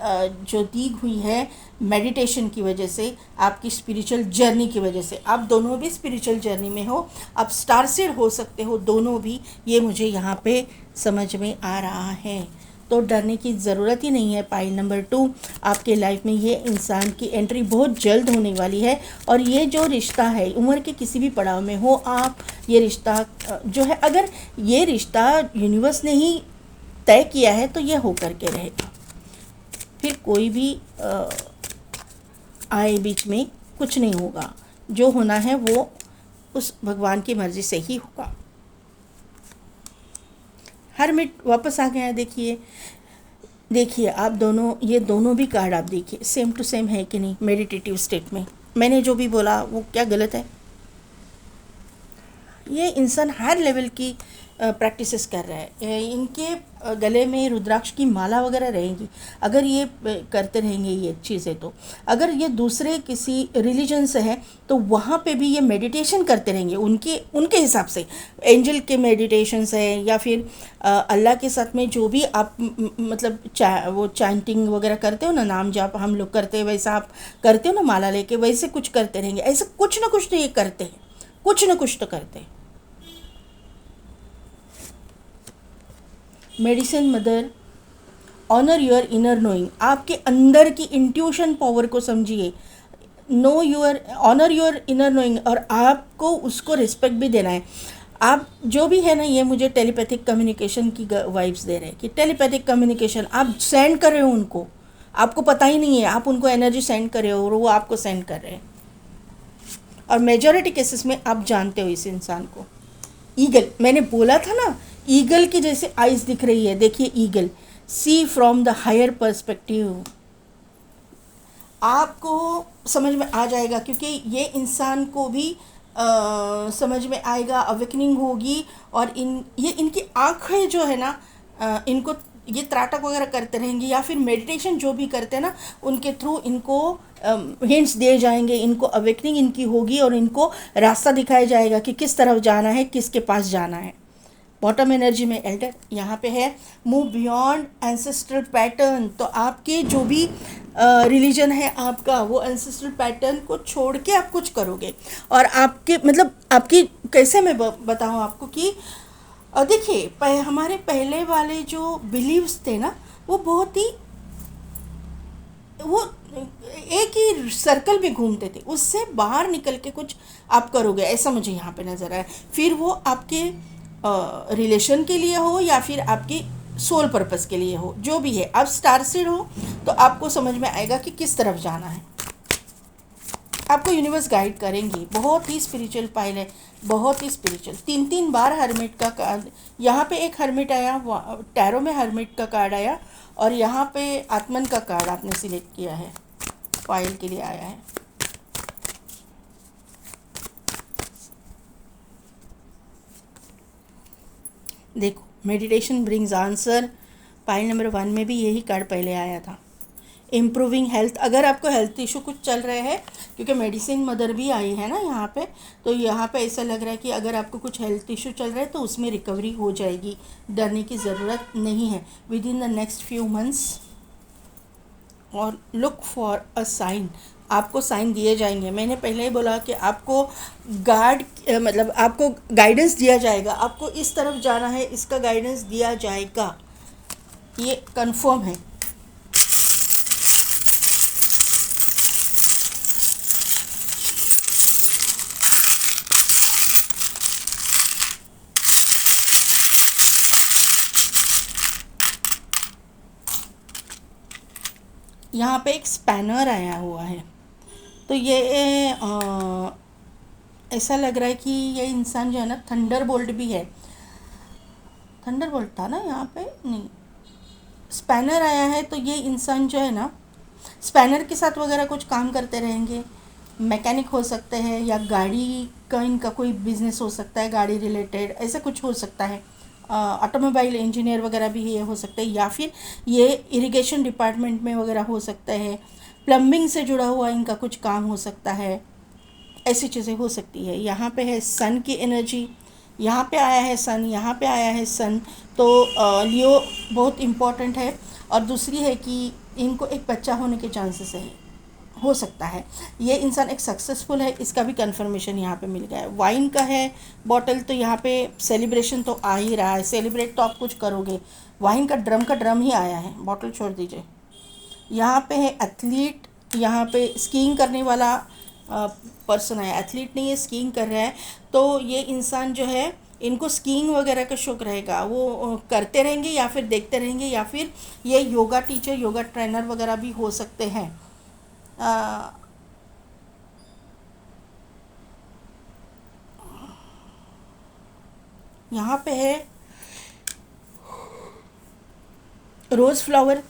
जो दी हुई है मेडिटेशन की वजह से, आपकी स्पिरिचुअल जर्नी की वजह से। आप दोनों भी स्पिरिचुअल जर्नी में हो, आप स्टार सीड हो सकते हो दोनों भी, ये मुझे यहाँ पे समझ में आ रहा है। तो डरने की ज़रूरत ही नहीं है। पाइल नंबर 2, आपके लाइफ में ये इंसान की एंट्री बहुत जल्द होने वाली है, और ये जो रिश्ता है, उम्र के किसी भी पड़ाव में हो आप, ये रिश्ता जो है, अगर ये रिश्ता यूनिवर्स ने ही तय किया है तो ये हो करके रहेगा। फिर कोई भी आए बीच में कुछ नहीं होगा, जो होना है वो उस भगवान की मर्ज़ी से ही होगा। हरमिट वापस आ गया। देखिए आप दोनों, ये दोनों भी कार्ड आप देखिए, सेम टू सेम है कि नहीं मेडिटेटिव स्टेट में। मैंने जो भी बोला वो क्या गलत है? ये इंसान हर लेवल की प्रैक्टिसेस कर रहा है। इनके गले में रुद्राक्ष की माला वगैरह रहेंगी अगर ये करते रहेंगे ये चीज़ें। तो अगर ये दूसरे किसी रिलीजन से है तो वहाँ पे भी ये मेडिटेशन करते रहेंगे उनके हिसाब से। एंजल के मेडिटेशंस है, या फिर अल्लाह के साथ में जो भी आप मतलब वो चैंटिंग वगैरह करते हो ना, नाम जाप हम लोग करते हैं, वैसा आप करते हो ना माला लेके, वैसे कुछ करते रहेंगे। ऐसे कुछ ना कुछ तो ये करते हैं, कुछ ना कुछ तो करते हैं। Medicine mother, honour your inner knowing, आपके अंदर की इंट्यूशन पावर को समझिए। Know your, honour your inner knowing, और आपको उसको रिस्पेक्ट भी देना है। आप जो भी है ना, ये मुझे टेलीपैथिक कम्युनिकेशन की वाइब्स दे रहे हैं कि टेलीपैथिक कम्युनिकेशन आप सेंड कर रहे हो उनको, आपको पता ही नहीं है, आप उनको एनर्जी सेंड कर रहे हो और वो आपको सेंड कर रहे हैं। और मेजॉरिटी केसेस में आप जानते हो इस इंसान को। ईगल, मैंने बोला था ना, ईगल की जैसे आइज दिख रही है। देखिए eagle, see from the higher perspective, आपको समझ में आ जाएगा, क्योंकि ये इंसान को भी समझ में आएगा, अवेकनिंग होगी। और ये इनकी आँखें जो है ना, इनको ये त्राटक वगैरह करते रहेंगे, या फिर मेडिटेशन जो भी करते हैं ना, उनके थ्रू इनको हिंट्स दिए जाएंगे, इनको अवेकनिंग इनकी होगी, और इनको रास्ता दिखाया जाएगा कि किस तरफ जाना है, किसके पास जाना है। बॉटम एनर्जी में एल्डर यहाँ पे है, मूव बियॉन्ड एंसेस्ट्रल पैटर्न। तो आपके जो भी रिलीजन है आपका, वो एंसेस्ट्रल पैटर्न को छोड़ के आप कुछ करोगे। और आपके मतलब आपकी कैसे मैं बताऊँ आपको कि देखिए हमारे पहले वाले जो बिलीव्स थे ना, वो बहुत ही, वो एक ही सर्कल में घूमते थे, उससे बाहर निकल के कुछ आप करोगे, ऐसा मुझे यहाँ पे नज़र आया। फिर वो आपके रिलेशन के लिए हो या फिर आपकी सोल पर्पस के लिए हो, जो भी है, आप स्टार सीड हो तो आपको समझ में आएगा कि किस तरफ जाना है। आपको यूनिवर्स गाइड करेंगी। बहुत ही स्पिरिचुअल पाइल है, बहुत ही स्पिरिचुअल। 3 बार हर्मिट का कार्ड, यहाँ पे एक हर्मिट आया, टैरो में हर्मिट का कार्ड आया, और यहाँ पे आत्मन का कार्ड आपने सिलेक्ट किया है, पाइल के लिए आया है। देखो, meditation brings answer, pile number 1 में भी यही कार्ड पहले आया था। इम्प्रूविंग हेल्थ, अगर आपको हेल्थ इशू कुछ चल रहे हैं, क्योंकि मेडिसिन मदर भी आई है ना यहाँ पे, तो यहाँ पे ऐसा लग रहा है कि अगर आपको कुछ हेल्थ इशू चल रहा है तो उसमें रिकवरी हो जाएगी, डरने की ज़रूरत नहीं है with in the next few months. और लुक फॉर अ साइन, आपको साइन दिए जाएंगे। मैंने पहले ही बोला कि आपको गार्ड मतलब आपको गाइडेंस दिया जाएगा, आपको इस तरफ जाना है, इसका गाइडेंस दिया जाएगा, ये कंफर्म है। यहाँ पे एक स्पैनर आया हुआ है, तो ये ऐसा लग रहा है कि ये इंसान जो है ना, थंडर बोल्ट भी है। थंडर बोल्ट था ना यहाँ पे, नहीं, स्पैनर आया है। तो ये इंसान जो है ना, स्पैनर के साथ वगैरह कुछ काम करते रहेंगे, मैकेनिक हो सकते हैं, या गाड़ी का इनका कोई बिजनेस हो सकता है, गाड़ी रिलेटेड ऐसा कुछ हो सकता है। ऑटोमोबाइल इंजीनियर वगैरह भी ये हो सकते हैं, या फिर ये इरिगेशन डिपार्टमेंट में वगैरह हो सकता है। प्लम्बिंग से जुड़ा हुआ इनका कुछ काम हो सकता है, ऐसी चीज़ें हो सकती है। यहाँ पे है सन की एनर्जी, यहाँ पे आया है सन, यहाँ पे आया है सन, तो लियो बहुत इम्पॉर्टेंट है। और दूसरी है कि इनको एक बच्चा होने के चांसेस है, हो सकता है। ये इंसान एक सक्सेसफुल है, इसका भी कंफर्मेशन यहाँ पे मिल गया है। वाइन का है बॉटल, तो यहाँ पे सेलिब्रेशन तो आ ही रहा है, सेलिब्रेट तो आप कुछ करोगे। वाइन का ड्रम ही आया है, बॉटल छोड़ दीजिए। यहाँ पे है एथलीट, यहाँ पे स्कीइंग करने वाला पर्सन है, एथलीट नहीं है, स्कीइंग कर रहा है। तो ये इंसान जो है, इनको स्कीइंग वगैरह का शौक रहेगा, वो करते रहेंगे या फिर देखते रहेंगे, या फिर ये योगा टीचर, योगा ट्रेनर वगैरह भी हो सकते हैं। अ, यहाँ पे है रोज़ फ्लावर,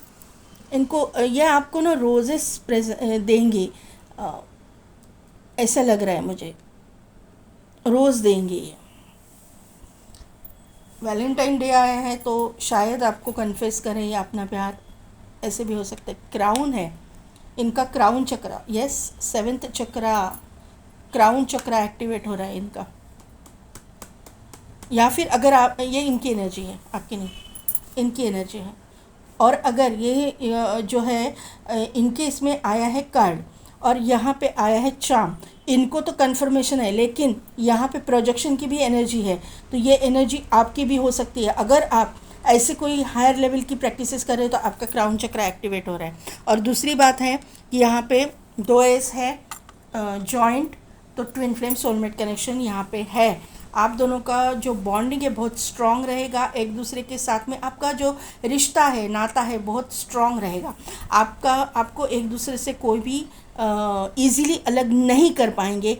इनको ये आपको ना रोजेस देंगे, अ, ऐसा लग रहा है मुझे, रोज़ देंगे ये। वैलेंटाइन डे आया है तो शायद आपको कन्फेस करें या अपना प्यार, ऐसे भी हो सकता है। क्राउन है इनका, क्राउन चक्रा, यस, 7th चक्रा, क्राउन चक्रा एक्टिवेट हो रहा है इनका। या फिर अगर आप, ये इनकी एनर्जी है, आपकी नहीं, इनकी एनर्जी है। और अगर ये जो है इनके इसमें आया है कार्ड, और यहाँ पे आया है चार्म, इनको तो कन्फर्मेशन है, लेकिन यहाँ पे प्रोजेक्शन की भी एनर्जी है। तो ये एनर्जी आपकी भी हो सकती है। अगर आप ऐसे कोई हायर लेवल की प्रैक्टिसेस कर रहे हो तो आपका क्राउन चक्र एक्टिवेट हो रहा है। और दूसरी बात है कि यहाँ पे 2 एस है जॉइंट, तो ट्विन फ्लेम सोलमेट कनेक्शन यहाँ पे है। आप दोनों का जो बॉन्डिंग है बहुत स्ट्रॉन्ग रहेगा, एक दूसरे के साथ में आपका जो रिश्ता है, नाता है, बहुत स्ट्रॉन्ग रहेगा। आपको एक दूसरे से कोई भी ईज़िली अलग नहीं कर पाएंगे,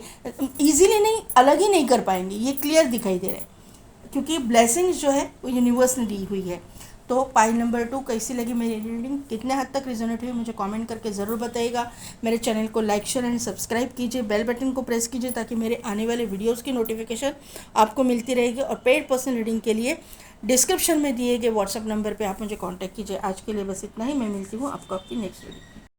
ईज़िली नहीं, अलग ही नहीं कर पाएंगे, ये क्लियर दिखाई दे रहा है, क्योंकि ब्लेसिंग्स जो है वो यूनिवर्स ने दी हुई है। तो पाइल नंबर 2 कैसी लगी मेरी रीडिंग, कितने हद तक रिजोनेट हुई, मुझे कमेंट करके ज़रूर बताइएगा। मेरे चैनल को लाइक, शेयर एंड सब्सक्राइब कीजिए, बेल बटन को प्रेस कीजिए, ताकि मेरे आने वाले वीडियोस की नोटिफिकेशन आपको मिलती रहेगी। और पेड पर्सनल रीडिंग के लिए डिस्क्रिप्शन में दिए गए व्हाट्सएप नंबर पर आप मुझे कॉन्टैक्ट कीजिए। आज के लिए बस इतना ही, मैं मिलती हूँ आपको आपकी नेक्स्ट वीडियो।